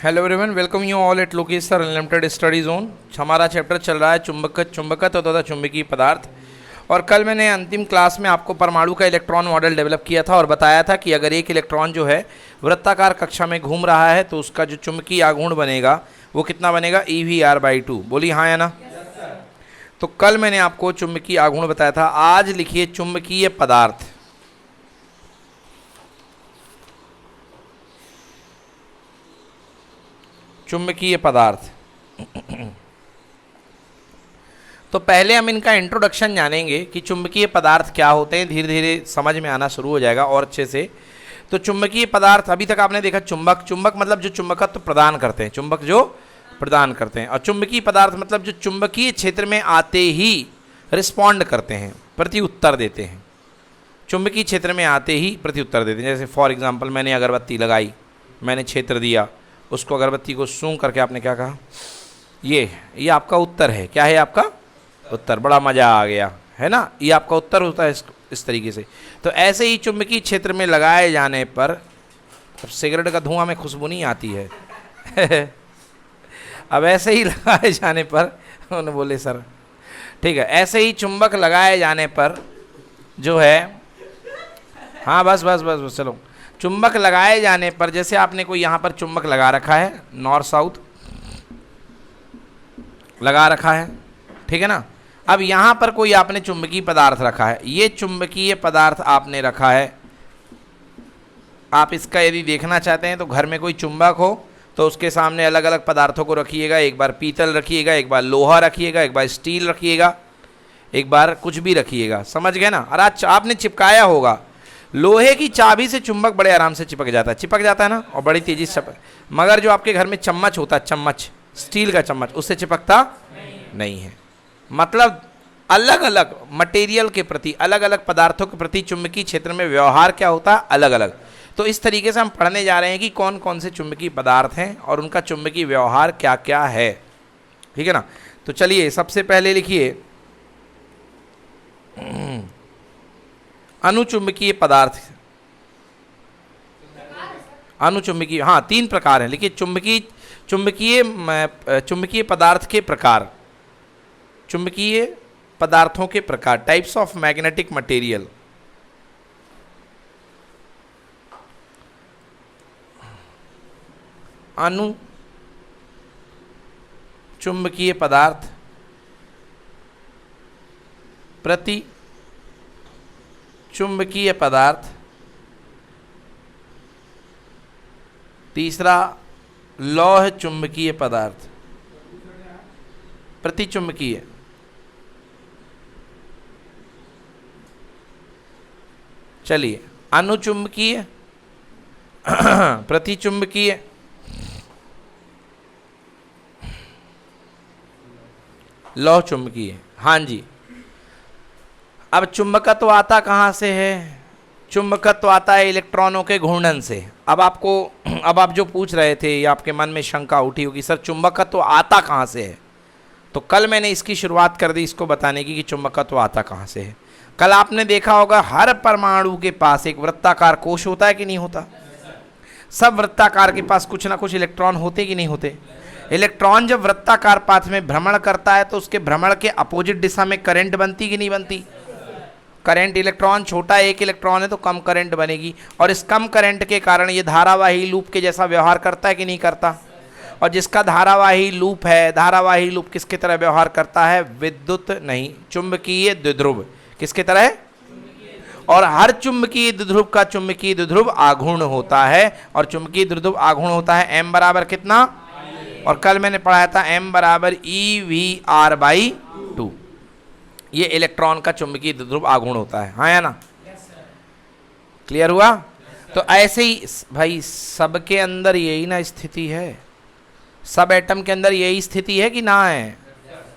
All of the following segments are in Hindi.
Hello everyone, welcome you all at Lokesh sir unlimited study zone. हमारा चैप्टर चल रहा है चुंबकत्व तथा चुंबकीय पदार्थ। और कल मैंने अंतिम क्लास में आपको परमाणु का इलेक्ट्रॉन मॉडल डेवलप किया था और बताया था कि अगर एक इलेक्ट्रॉन जो है वृत्ताकार कक्षा में घूम रहा है तो उसका जो चुंबकीय आघूर्ण बनेगा वो कितना बनेगा, EV/2। बोलिए हाँ या ना। तो कल मैंने आपको चुंबकीय आघूर्ण बताया था। आज लिखिए चुंबकीय पदार्थ। चुंबकीय पदार्थ। तो पहले हम इनका इंट्रोडक्शन जानेंगे कि चुंबकीय पदार्थ क्या होते हैं। धीरे धीरे समझ में आना शुरू हो जाएगा और अच्छे से। तो चुंबकीय पदार्थ, अभी तक आपने देखा चुंबक, चुंबक मतलब जो चुंबकत्व प्रदान करते हैं, चुंबक जो प्रदान करते हैं। और चुंबकीय पदार्थ मतलब जो चुंबकीय क्षेत्र में आते ही रिस्पॉन्ड करते हैं, प्रति उत्तर देते हैं। चुंबकीय क्षेत्र में आते ही प्रति उत्तर देते हैं। जैसे फॉर एग्जाम्पल, मैंने अगरबत्ती लगाई, मैंने क्षेत्र दिया, उसको अगरबत्ती को सूंघ करके आपने क्या कहा, ये आपका उत्तर है। क्या है आपका उत्तर? बड़ा मज़ा आ गया है ना। ये आपका उत्तर होता है इस तरीके से। तो ऐसे ही चुंबकीय क्षेत्र में लगाए जाने पर, अब सिगरेट का धुआं में खुशबू नहीं आती है अब ऐसे ही लगाए जाने पर, उन्होंने बोले सर ठीक है, ऐसे ही चुंबक लगाए जाने पर जो है, हाँ बस बस बस बस चलो, चुंबक लगाए जाने पर, जैसे आपने कोई यहाँ पर चुंबक लगा रखा है, नॉर्थ साउथ लगा रखा है, ठीक है ना। अब यहाँ पर कोई आपने चुंबकीय पदार्थ रखा है, ये चुंबकीय पदार्थ आपने रखा है। आप इसका यदि देखना चाहते हैं तो घर में कोई चुंबक हो तो उसके सामने अलग अलग पदार्थों को रखिएगा। एक बार पीतल रखिएगा, एक बार लोहा रखिएगा, एक बार स्टील रखिएगा, एक बार कुछ भी रखिएगा। समझ गए ना। और आज आपने चिपकाया होगा, लोहे की चाबी से चुंबक बड़े आराम से चिपक जाता है ना, और बड़ी तेजी से चिपक। मगर जो आपके घर में चम्मच होता है, चम्मच, स्टील का चम्मच, उससे चिपकता नहीं है। मतलब अलग अलग मटेरियल के प्रति, अलग अलग पदार्थों के प्रति चुंबकीय क्षेत्र में व्यवहार क्या होता है, अलग अलग। तो इस तरीके से हम पढ़ने जा रहे हैं कि कौन कौन से चुंबकीय पदार्थ हैं और उनका चुंबकीय व्यवहार क्या क्या है, ठीक है ना। तो चलिए सबसे पहले लिखिए अनुचुंबकीय पदार्थ। अनुचुंबकीय, हाँ 3 प्रकार हैं। लिखिए चुंबकीय पदार्थ के प्रकार, चुंबकीय पदार्थों के प्रकार, टाइप्स ऑफ मैग्नेटिक मटेरियल। अनु चुंबकीय पदार्थ, प्रति चुंबकीय पदार्थ, तीसरा लौह चुंबकीय पदार्थ, प्रतिचुंबकीय। चलिए अनुचुंबकीय, प्रतिचुंबकीय, लौह चुंबकीय। हाँ जी। अब चुंबकत्व आता कहाँ से है? चुंबकत्व आता है इलेक्ट्रॉनों के घूर्णन से। अब आप जो पूछ रहे थे या आपके मन में शंका उठी होगी, सर चुंबकत्व आता कहाँ से है? तो कल मैंने इसकी शुरुआत कर दी इसको बताने की कि चुंबकत्व आता कहाँ से है। कल आपने देखा होगा हर परमाणु के पास एक वृत्ताकार कोश होता है कि नहीं होता? सब वृत्ताकार के पास कुछ ना कुछ इलेक्ट्रॉन होते कि नहीं होते? इलेक्ट्रॉन जब वृत्ताकार पाथ में भ्रमण करता है तो उसके भ्रमण के अपोजिट दिशा में करंट बनती कि नहीं बनती? करंट, इलेक्ट्रॉन छोटा एक इलेक्ट्रॉन है तो कम करंट बनेगी, और इस कम करंट के कारण ये धारावाही लूप के जैसा व्यवहार करता है कि नहीं करता? और जिसका धारावाही लूप है, धारावाही लूप किसकी तरह व्यवहार करता है? विद्युत नहीं, चुंबकीय द्विध्रुव। किसकी तरह है? और हर चुंबकीय द्विध्रुव का चुंबकीय द्विध्रुव आघूर्ण होता है, और चुंबकीय द्विध्रुव आघूर्ण होता है m बराबर कितना? और कल मैंने पढ़ाया था m बराबर EV/2। ये इलेक्ट्रॉन का चुंबकीय द्विध्रुव आघूर्ण होता है, हाँ या ना। क्लियर हुआ? तो ऐसे ही भाई सबके अंदर यही ना स्थिति है, सब एटम के अंदर यही स्थिति है कि ना है?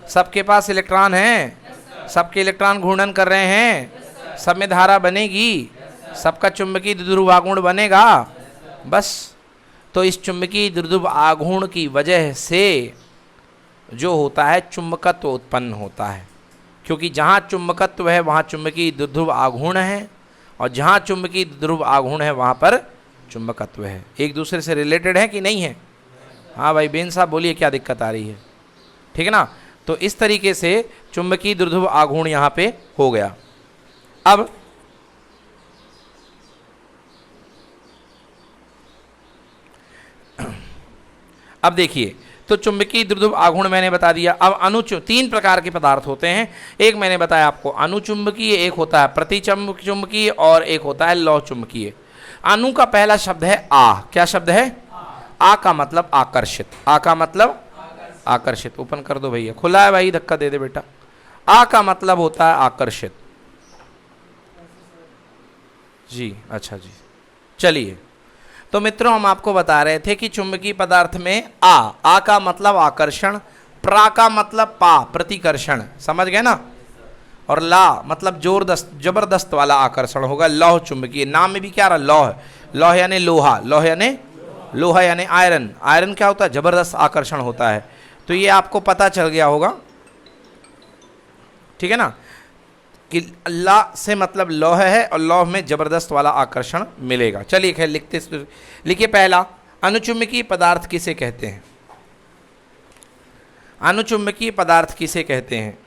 सबके पास इलेक्ट्रॉन है, सबके इलेक्ट्रॉन घूर्णन कर रहे हैं, सब में धारा बनेगी, सबका चुंबकीय द्विध्रुव आघूर्ण बनेगा, बस। तो इस चुंबकीय द्विध्रुव आघूर्ण की वजह से जो होता है चुंबकत्व उत्पन्न होता है, क्योंकि जहाँ चुंबकत्व है वहाँ चुंबकीय द्विध्रुव आघूर्ण है, और जहाँ चुंबकीय द्विध्रुव आघूर्ण है वहाँ पर चुंबकत्व है। एक दूसरे से रिलेटेड है कि नहीं है? हाँ भाई बेन साहब बोलिए क्या दिक्कत आ रही है, ठीक है ना। तो इस तरीके से चुंबकीय द्विध्रुव आघूर्ण यहाँ पे हो गया। अब देखिए, तो चुंबकीय द्विध्रुव आघूर्ण मैंने बता दिया। अब तीन प्रकार के पदार्थ होते हैं। एक मैंने बताया आपको अनुचुंबकीय, एक होता है प्रतिचुंबकीय और एक होता है लौह चुंबकीय। अणु का पहला शब्द है आ। क्या शब्द है? आ का मतलब आकर्षित। आ का मतलब आकर्षित। ओपन कर दो भैया, खुला है भाई, धक्का दे दे बेटा। आ का मतलब होता है आकर्षित। जी अच्छा जी, चलिए। तो मित्रों हम आपको बता रहे थे कि चुंबकीय पदार्थ में आ का मतलब आकर्षण, प्रा का मतलब पा प्रतिकर्षण, समझ गए ना, और ला मतलब जबरदस्त वाला आकर्षण होगा। लौह चुंबकीय, नाम में भी क्या रहा, लौह। लौह यानी लोहा, लौह यानी लोहा यानी आयरन। आयरन क्या होता है? जबरदस्त आकर्षण होता है। तो ये आपको पता चल गया होगा, ठीक है ना, कि ला से मतलब लौह है और लौह में जबरदस्त वाला आकर्षण मिलेगा। चलिए खैर लिखिए पहला, अनुचुंबकीय पदार्थ किसे कहते हैं? अनुचुंबकीय पदार्थ किसे कहते हैं?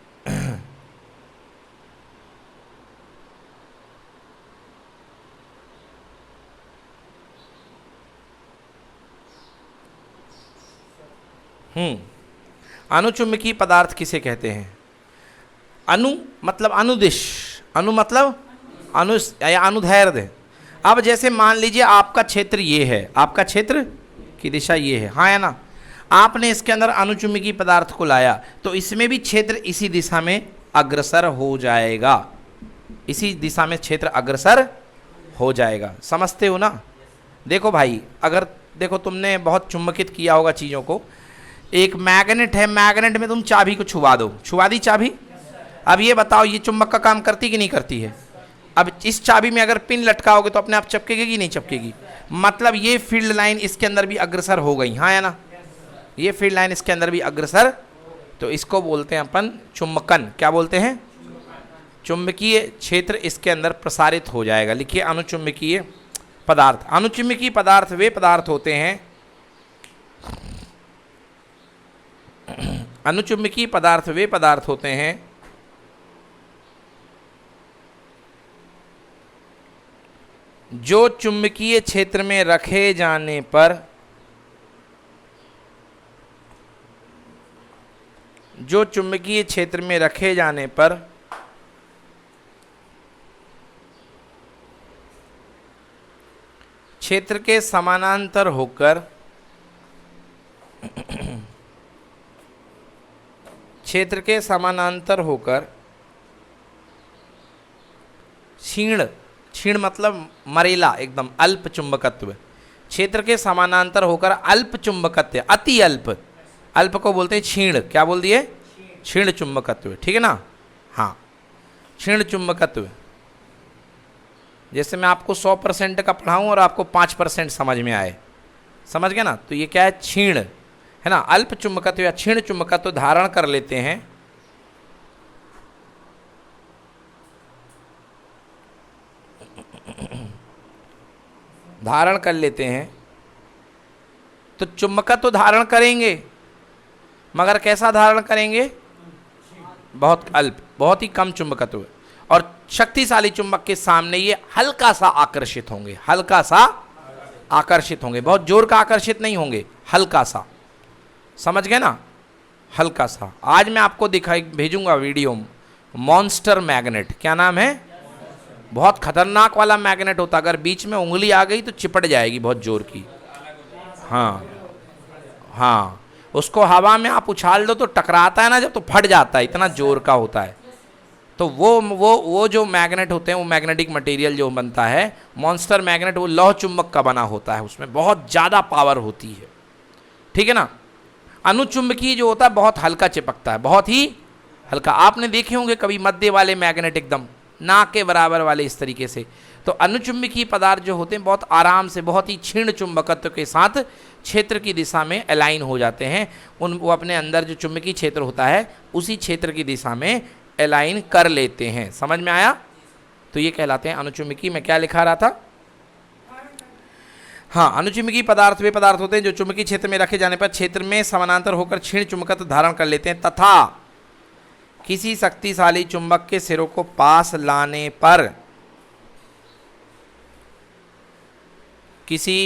अनुचुंबकीय पदार्थ किसे कहते हैं? अनु मतलब अनुदिश, अनु मतलब या अनुदैर्ध्य। अब जैसे मान लीजिए आपका क्षेत्र ये है, आपका क्षेत्र की दिशा ये है, हाँ है ना, आपने इसके अंदर अनुचुंबकीय पदार्थ को लाया तो इसमें भी क्षेत्र इसी दिशा में अग्रसर हो जाएगा, इसी दिशा में क्षेत्र अग्रसर हो जाएगा। समझते हो ना? देखो भाई, अगर देखो तुमने बहुत चुंबकित किया होगा चीज़ों को। एक मैग्नेट है, मैग्नेट में तुम चाबी को छुआ दो, छुआ दी चाबी। अब ये बताओ ये चुंबक का काम करती कि नहीं करती है? अब इस चाबी में अगर पिन लटकाओगे तो अपने आप चपकेगी कि नहीं चपकेगी? मतलब ये फील्ड लाइन इसके अंदर भी अग्रसर हो गई, हाँ है ना, ये फील्ड लाइन इसके अंदर भी अग्रसर। तो इसको बोलते हैं अपन चुंबकन। क्या बोलते हैं? चुंबकीय क्षेत्र इसके अंदर प्रसारित हो जाएगा। लिखिए अनुचुंबकीय पदार्थ। अनुचुंबकीय पदार्थ वे पदार्थ होते हैं, अनुचुंबकीय पदार्थ वे पदार्थ होते हैं जो चुंबकीय क्षेत्र में रखे जाने पर, जो चुंबकीय क्षेत्र में रखे जाने पर क्षेत्र के समानांतर होकर, क्षेत्र के समानांतर होकर क्षीण, क्षीण मतलब मरेला, एकदम अल्प चुंबकत्व, क्षेत्र के समानांतर होकर अल्प चुंबकत्व, अति अल्प, अल्प को बोलते हैं क्षीण। क्या बोल दिए? क्षीण चुंबकत्व, ठीक है ना। हाँ, क्षीण चुंबकत्व। जैसे मैं आपको 100% का पढ़ाऊँ और आपको 5% समझ में आए, समझ गए ना, तो ये क्या है? क्षीण है ना। अल्प चुंबकत्व या क्षीण चुंबकत्व धारण कर लेते हैं, धारण कर लेते हैं। तो चुंबकत्व धारण करेंगे, मगर कैसा धारण करेंगे? बहुत अल्प, बहुत ही कम चुंबकत्व, और शक्तिशाली चुंबक के सामने ये हल्का सा आकर्षित होंगे, हल्का सा आकर्षित होंगे, बहुत जोर का आकर्षित नहीं होंगे, हल्का सा। समझ गए ना? हल्का सा। आज मैं आपको दिखाई भेजूंगा वीडियो, मॉन्स्टर मैग्नेट। क्या नाम है? बहुत खतरनाक वाला मैग्नेट होता, अगर बीच में उंगली आ गई तो चिपट जाएगी बहुत जोर की। हाँ हाँ, उसको हवा में आप उछाल दो तो टकराता है ना जब, तो फट जाता है, इतना जोर का होता है। तो वो जो मैग्नेट होते हैं, वो मैग्नेटिक मटेरियल जो बनता है मॉन्स्टर मैग्नेट, वो लौह चुंबक का बना होता है, उसमें बहुत ज़्यादा पावर होती है, ठीक है ना। अनुचुंबकीय जो होता है बहुत हल्का चिपकता है, बहुत ही हल्का। आपने देखे होंगे कभी मध्य वाले मैग्नेट एकदम ना के बराबर वाले, इस तरीके से। तो अनुचुंबकीय पदार्थ जो होते हैं बहुत आराम से, बहुत ही क्षीण चुंबकत्व के साथ क्षेत्र की दिशा में अलाइन हो जाते हैं। वो अपने अंदर जो चुंबकीय क्षेत्र होता है उसी क्षेत्र की दिशा में अलाइन कर लेते हैं। समझ में आया? तो ये कहलाते हैं अनुचुंबकीय। मैं क्या लिखा रहा था? हाँ, अनुचुंबकीय पदार्थ वे पदार्थ होते हैं जो चुंबकीय क्षेत्र में रखे जाने पर क्षेत्र में समानांतर होकर क्षीण चुंबकत्व धारण कर लेते हैं तथा किसी शक्तिशाली चुंबक के सिरों को पास लाने पर किसी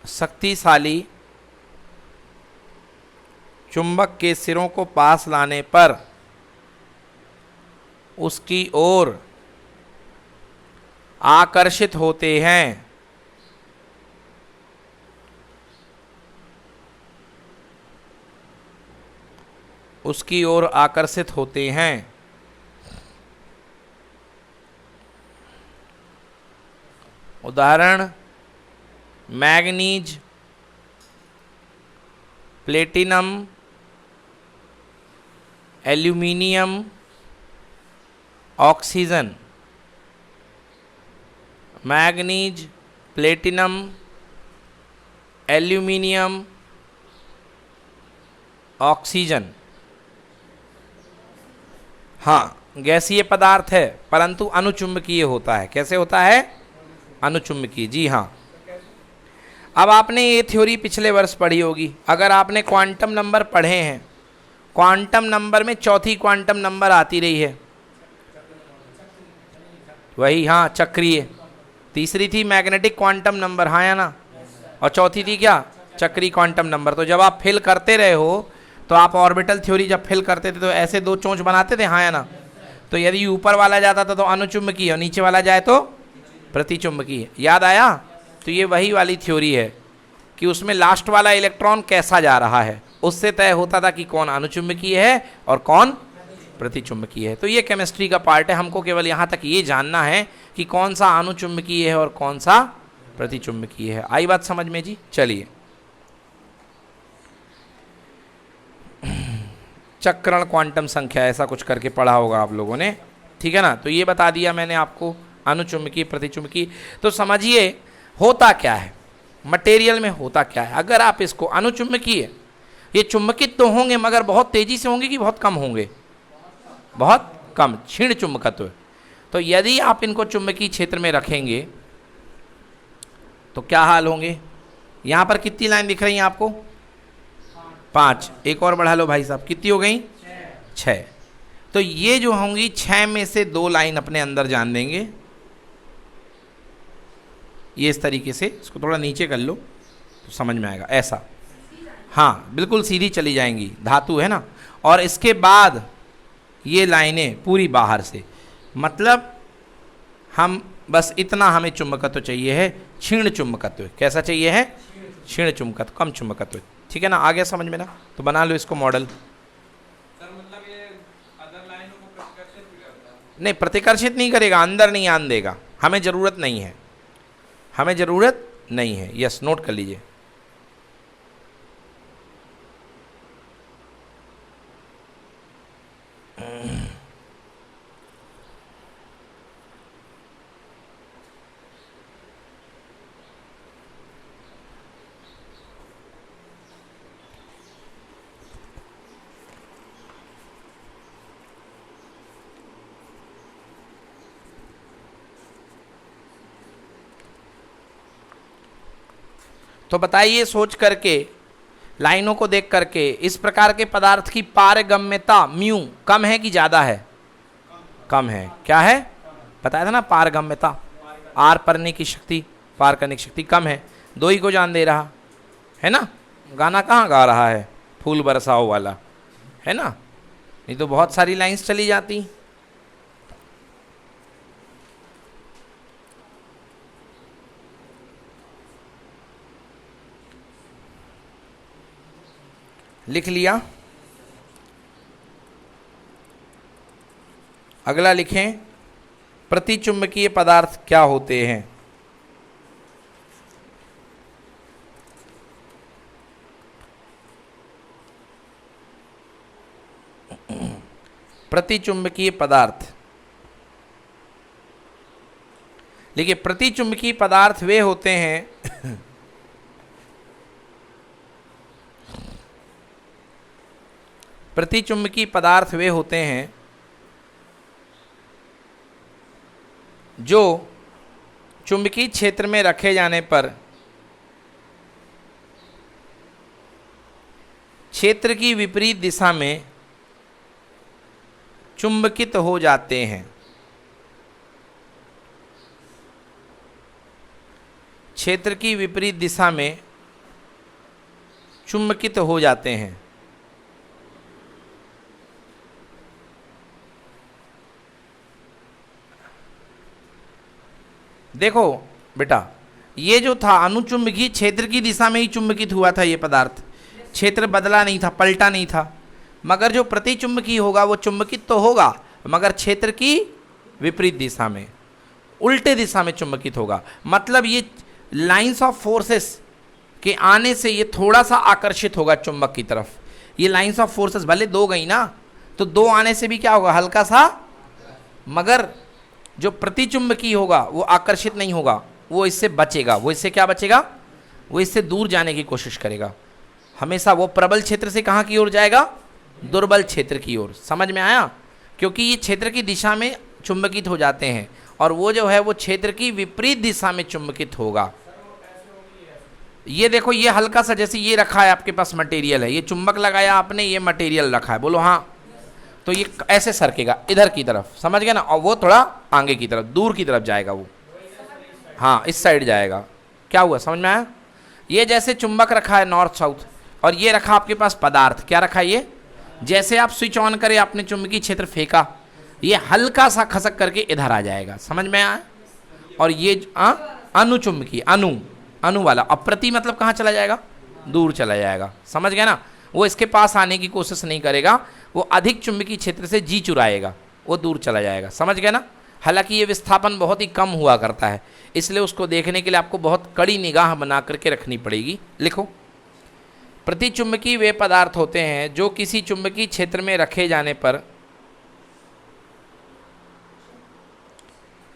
शक्तिशाली चुंबक के सिरों को पास लाने पर उसकी ओर आकर्षित होते हैं। उसकी ओर आकर्षित होते हैं। उदाहरण manganese, platinum, aluminium, oxygen. Manganese, platinum, aluminium, oxygen. हाँ, गैसीय पदार्थ है परंतु अनुचुंबकीय होता है। कैसे होता है? अनुचुंबकीय। जी हाँ। अब आपने ये थ्योरी पिछले वर्ष पढ़ी होगी। अगर आपने क्वांटम नंबर पढ़े हैं, क्वांटम नंबर में चौथी क्वांटम नंबर आती रही है वही, हाँ, चक्रीय। तीसरी थी मैग्नेटिक क्वांटम नंबर, हाँ या ना, और चौथी थी क्या? चक्रीय क्वांटम नंबर। तो जब आप फिल करते रहे हो तो आप ऑर्बिटल थ्योरी जब फिल करते थे तो ऐसे दो चोंच बनाते थे, हाँ या ना। तो यदि ऊपर वाला जाता था तो अनुचुंबकीय और नीचे वाला जाए तो प्रतिचुंबकीय। याद आया? तो ये वही वाली थ्योरी है कि उसमें लास्ट वाला इलेक्ट्रॉन कैसा जा रहा है, उससे तय होता था कि कौन अनुचुंबकीय है और कौन प्रतिचुंबकीय है। तो ये केमिस्ट्री का पार्ट है। हमको केवल यहाँ तक ये जानना है कि कौन सा अनुचुंबकीय है और कौन सा प्रतिचुंबकीय है। आई बात समझ में जी? चलिए, चक्रण क्वांटम संख्या ऐसा कुछ करके पढ़ा होगा आप लोगों ने, ठीक है ना। तो ये बता दिया मैंने आपको, अनुचुंबकीय, प्रतिचुंबकीय। तो समझिए होता क्या है, मटेरियल में होता क्या है। अगर आप इसको अनुचुंबकीय, ये चुंबकित तो होंगे मगर बहुत तेजी से होंगे कि बहुत कम होंगे? बहुत कम, क्षीण चुंबकत्व। तो यदि आप इनको चुंबकीय क्षेत्र में रखेंगे तो क्या हाल होंगे? यहाँ पर कितनी लाइन दिख रही हैं आपको? 5। एक और बढ़ा लो भाई साहब, कितनी हो गई? 6। तो ये जो होंगी 6 में से 2 लाइन अपने अंदर जान देंगे। ये इस तरीके से, इसको थोड़ा नीचे कर लो तो समझ में आएगा। ऐसा, हाँ, बिल्कुल सीधी चली जाएंगी, धातु है ना। और इसके बाद ये लाइनें पूरी बाहर से, मतलब हम बस इतना हमें चुंबकत्व चाहिए है, क्षीण चुंबकत्व। कैसा चाहिए है? क्षीण चुंबकत्व, कम चुंबकत्व। ठीक है ना? आ गया समझ में ना? तो बना लो इसको मॉडल। सर मतलब ये अदर लाइनों को प्रतिकर्षित भी करता है? नहीं, प्रतिकर्षित नहीं करेगा, अंदर नहीं आने देगा। हमें ज़रूरत नहीं है, हमें ज़रूरत नहीं है। यस, नोट कर लीजिए। तो बताइए सोच करके, लाइनों को देख करके, इस प्रकार के पदार्थ की पारगम्यता म्यू कम है कि ज़्यादा है? कम है। क्या है? बताया था ना, पारगम्यता, आर परने की शक्ति, पार करने की शक्ति कम है। 2 ही को जान दे रहा है ना। गाना कहाँ गा रहा है? फूल बरसाओ वाला, है ना। नहीं तो बहुत सारी लाइंस चली जाती। लिख लिया? अगला लिखें, प्रतिचुंबकीय पदार्थ क्या होते हैं? प्रतिचुंबकीय पदार्थ देखिए, प्रतिचुंबकीय पदार्थ वे होते हैं प्रतिचुंबकीय पदार्थ वे होते हैं जो चुंबकीय क्षेत्र में रखे जाने पर क्षेत्र की विपरीत दिशा में चुंबकित हो जाते हैं। क्षेत्र की विपरीत दिशा में चुंबकित हो जाते हैं। देखो बेटा, ये जो था अनुचुंबकीय क्षेत्र की दिशा में ही चुंबकित हुआ था ये पदार्थ, क्षेत्र बदला नहीं था, पलटा नहीं था। मगर जो प्रतिचुंबकीय होगा वो चुंबकित तो होगा, मगर क्षेत्र की विपरीत दिशा में, उल्टे दिशा में चुंबकित होगा। मतलब ये लाइंस ऑफ फोर्सेस के आने से ये थोड़ा सा आकर्षित होगा चुंबक की तरफ। ये लाइंस ऑफ फोर्सेस भले दो गई ना, तो दो आने से भी क्या होगा, हल्का सा, मगर जो प्रतिचुंबकीय होगा वो आकर्षित नहीं होगा, वो इससे बचेगा। वो इससे क्या बचेगा, वो इससे दूर जाने की कोशिश करेगा। हमेशा वो प्रबल क्षेत्र से कहाँ की ओर जाएगा, दुर्बल क्षेत्र की ओर। समझ में आया? क्योंकि ये क्षेत्र की दिशा में चुंबकित हो जाते हैं और वो जो है वो क्षेत्र की विपरीत दिशा में चुंबकित होगा। ये देखो, ये हल्का सा, जैसे ये रखा है आपके पास मटेरियल है, ये चुंबक लगाया आपने, ये मटेरियल रखा है, बोलो हाँ, तो ये ऐसे सरकेगा इधर की तरफ, समझ गए ना, और वो थोड़ा आगे की तरफ, दूर की तरफ जाएगा वो, हाँ इस साइड जाएगा। क्या हुआ, समझ में आया? ये जैसे चुंबक रखा है नॉर्थ साउथ, और ये रखा आपके पास पदार्थ, क्या रखा है ये, जैसे आप स्विच ऑन करें, आपने चुंबकीय क्षेत्र फेंका, ये हल्का सा खसक करके इधर आ जाएगा। समझ में आया? और ये अनुचुंबकीय, अनु वाला, अप्रति मतलब कहाँ चला जाएगा, दूर चला जाएगा। समझ गए ना? वो इसके पास आने की कोशिश नहीं करेगा, वो अधिक चुंबकीय क्षेत्र से जी चुराएगा, वो दूर चला जाएगा। समझ गए ना? हालांकि ये विस्थापन बहुत ही कम हुआ करता है, इसलिए उसको देखने के लिए आपको बहुत कड़ी निगाह बना करके रखनी पड़ेगी। लिखो, प्रतिचुंबकीय वे पदार्थ होते हैं जो किसी चुंबकीय क्षेत्र में रखे जाने पर,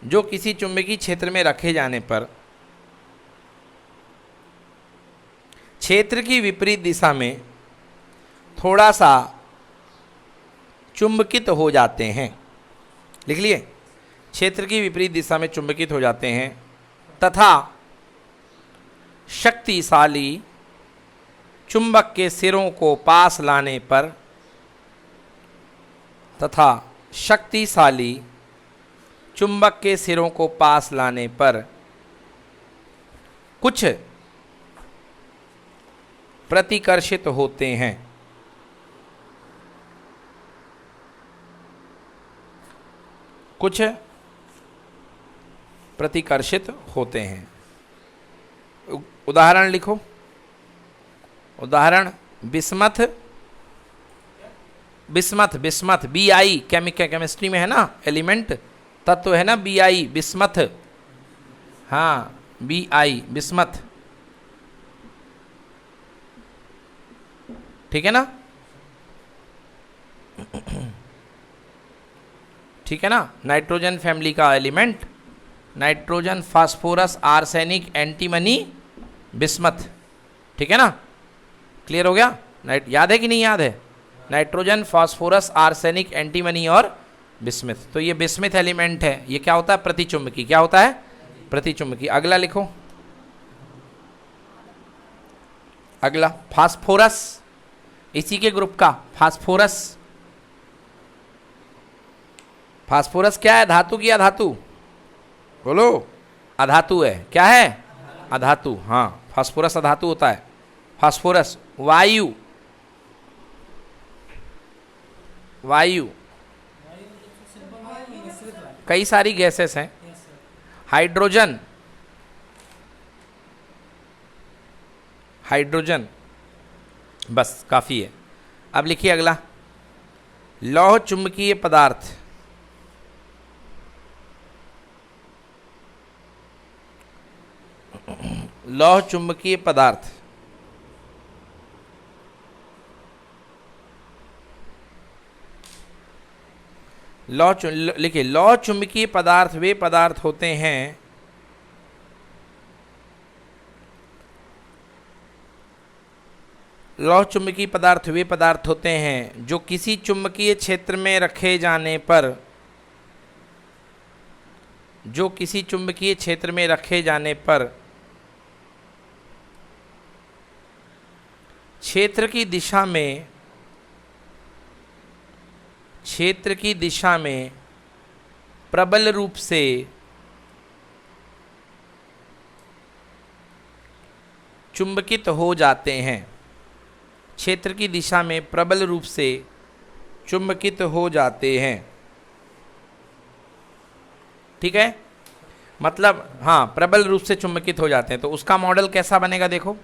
जो किसी चुंबकीय क्षेत्र में रखे जाने पर क्षेत्र की विपरीत दिशा में थोड़ा सा चुंबकित हो जाते हैं। लिख लिए, क्षेत्र की विपरीत दिशा में चुंबकित हो जाते हैं तथा शक्तिशाली चुंबक के सिरों को पास लाने पर, तथा शक्तिशाली चुंबक के सिरों को पास लाने पर कुछ प्रतिकर्षित होते हैं। कुछ प्रतिकर्षित होते हैं। उदाहरण लिखो, उदाहरण bismuth, bismuth, bismuth, BI chemistry में है ना, एलिमेंट तत्व है ना, BI बिस्मथ, हाँ BI बिस्मथ, ठीक है ना, ठीक है ना, नाइट्रोजन फैमिली का element, nitrogen, phosphorus, arsenic, antimony, bismuth, ठीक है ना, क्लियर हो गया? याद है कि नहीं याद है? नाइट्रोजन, फास्फोरस, आर्सेनिक, एंटीमनी और बिस्मथ। तो ये बिस्मथ एलिमेंट है, ये क्या होता है, प्रतिचुंबकीय। क्या होता है, प्रतिचुंबकीय। अगला लिखो, अगला फास्फोरस, इसी के ग्रुप का फास्फोरस। फास्फोरस क्या है, धातु की अधातु, बोलो? अधातु है। क्या है, अधातु, हाँ फास्फोरस अधातु होता है। फास्फोरस वायु, वायु कई सारी गैसेस हैं। हाइड्रोजन, हाइड्रोजन, बस काफ़ी है। अब लिखिए अगला, लौह चुंबकीय पदार्थ, लौह चुंबकीय पदार्थ, लिखिए, लौह चुंबकीय पदार्थ वे पदार्थ होते हैं लौह चुंबकीय पदार्थ वे पदार्थ होते हैं जो किसी चुंबकीय क्षेत्र में रखे जाने पर, जो किसी चुंबकीय क्षेत्र में रखे जाने पर क्षेत्र की दिशा में प्रबल रूप से चुंबकित हो जाते हैं। क्षेत्र की दिशा में प्रबल रूप से चुंबकित हो जाते हैं। ठीक है, मतलब हाँ, प्रबल रूप से चुंबकित हो जाते हैं। तो उसका मॉडल कैसा बनेगा? देखो,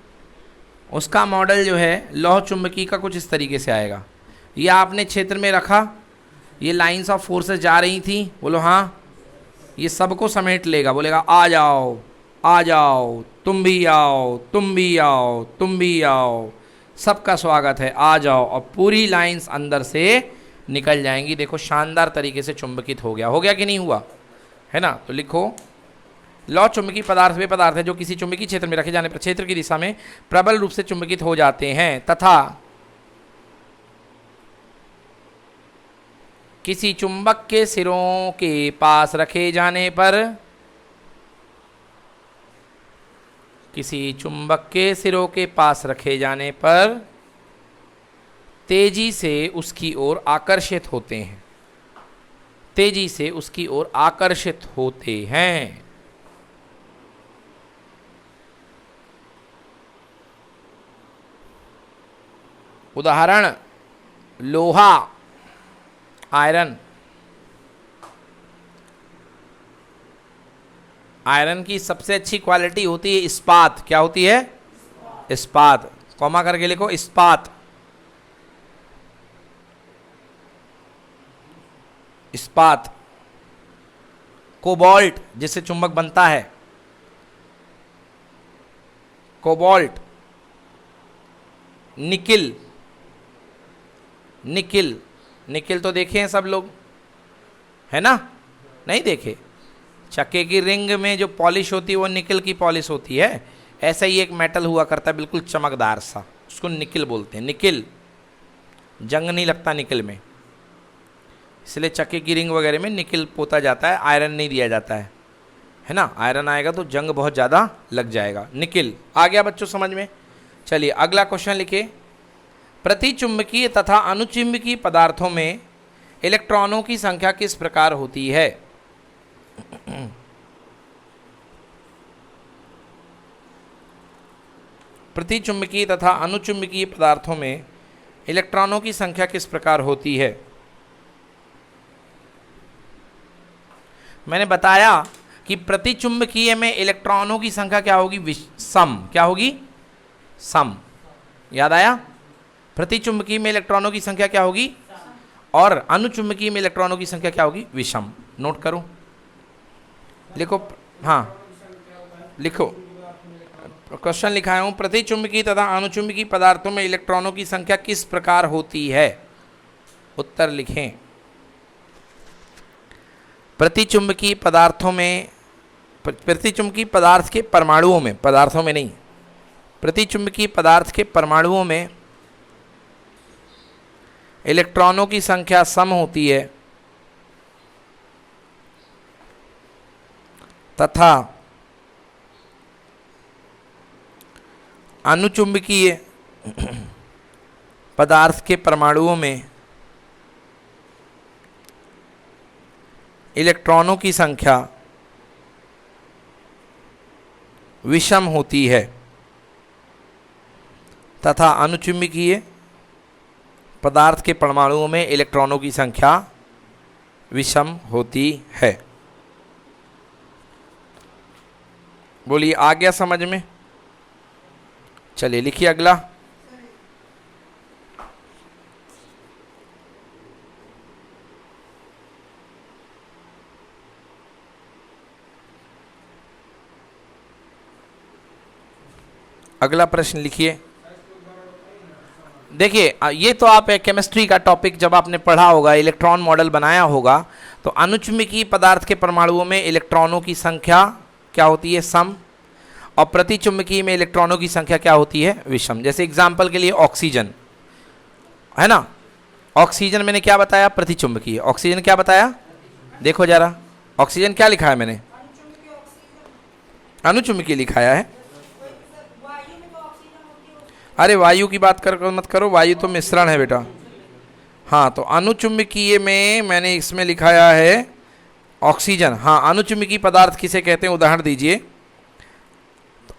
उसका मॉडल जो है लौह चुंबकी का कुछ इस तरीके से आएगा। ये आपने क्षेत्र में रखा, ये लाइंस ऑफ फोर्सेस जा रही थी, बोलो हाँ, ये सबको समेट लेगा, बोलेगा आ जाओ आ जाओ, तुम भी आओ तुम भी आओ तुम भी आओ, सबका स्वागत है, आ जाओ। और पूरी लाइंस अंदर से निकल जाएंगी। देखो शानदार तरीके से चुंबकित हो गया कि नहीं हुआ, है ना? तो लिखो, लौह चुंबकीय पदार्थ वे पदार्थ हैं जो किसी चुंबकीय क्षेत्र में रखे जाने पर क्षेत्र की दिशा में प्रबल रूप से चुंबकित हो जाते हैं तथा किसी चुंबक के सिरों के पास रखे जाने पर तेजी से उसकी ओर आकर्षित होते हैं। उदाहरण, लोहा, आयरन की सबसे अच्छी क्वालिटी होती है इस्पात। क्या होती है? इस्पात। कॉमा करके लिखो, इस्पात। कोबाल्ट, जिससे चुंबक बनता है, कोबाल्ट। निकिल तो देखे हैं सब लोग, है ना? नहीं देखे? चक्के की रिंग में जो पॉलिश होती है वो निकिल की पॉलिश होती है। ऐसा ही एक मेटल हुआ करता है बिल्कुल चमकदार सा, उसको निकिल बोलते हैं। निकिल, जंग नहीं लगता निकिल में, इसलिए चक्के की रिंग वगैरह में निकिल पोता जाता है, आयरन नहीं दिया जाता है ना? आयरन आएगा तो जंग बहुत ज़्यादा लग जाएगा। निकिल आ गया बच्चों समझ में? चलिए अगला क्वेश्चन लिखिए। प्रतिचुंबकीय तथा अनुचुंबकीय पदार्थों में इलेक्ट्रॉनों की संख्या किस प्रकार होती है? प्रतिचुंबकीय तथा अनुचुंबकीय पदार्थों में इलेक्ट्रॉनों की संख्या किस प्रकार होती है? मैंने बताया कि प्रतिचुंबकीय में इलेक्ट्रॉनों की संख्या क्या होगी? सम। क्या होगी? सम। याद आया? प्रतिचुंबकीय में इलेक्ट्रॉनों की संख्या क्या होगी? और अनुचुंबकीय में इलेक्ट्रॉनों की संख्या क्या होगी? विषम। नोट करो, लिखो। हाँ लिखो, क्वेश्चन लिखाया हूं। प्रतिचुंबकीय तथा अनुचुंबकीय पदार्थों में इलेक्ट्रॉनों की संख्या किस प्रकार होती है? उत्तर लिखें। प्रतिचुंबकीय पदार्थों में, प्रतिचुंबकीय पदार्थ के परमाणुओं में, पदार्थों में नहीं, प्रतिचुंबकीय पदार्थ के परमाणुओं में इलेक्ट्रॉनों की संख्या सम होती है तथा अनुचुंबकीय पदार्थ के परमाणुओं में इलेक्ट्रॉनों की संख्या विषम होती है तथा अनुचुंबकीय पदार्थ के परमाणुओं में इलेक्ट्रॉनों की संख्या विषम होती है। बोलिए आ गया समझ में? चलिए लिखिए अगला। अगला प्रश्न लिखिए। देखिए ये तो आप केमिस्ट्री का टॉपिक जब आपने पढ़ा होगा, इलेक्ट्रॉन मॉडल बनाया होगा, तो अनुचुंबकीय पदार्थ के परमाणुओं में इलेक्ट्रॉनों की संख्या क्या होती है? सम। और प्रतिचुंबकीय में इलेक्ट्रॉनों की संख्या क्या होती है? विषम। जैसे एग्जाम्पल के लिए ऑक्सीजन है ना, ऑक्सीजन मैंने क्या बताया? प्रतिचुंबकीय। ऑक्सीजन क्या बताया? देखो जरा, ऑक्सीजन क्या लिखा है मैंने? अनुचुंबकीय लिखाया है। अरे वायु की बात कर मत करो, वायु तो मिश्रण है बेटा। हाँ, तो अनुचुंबकीय में मैंने इसमें लिखाया है ऑक्सीजन। हाँ, अनुचुंबकीय पदार्थ किसे कहते हैं, उदाहरण दीजिए।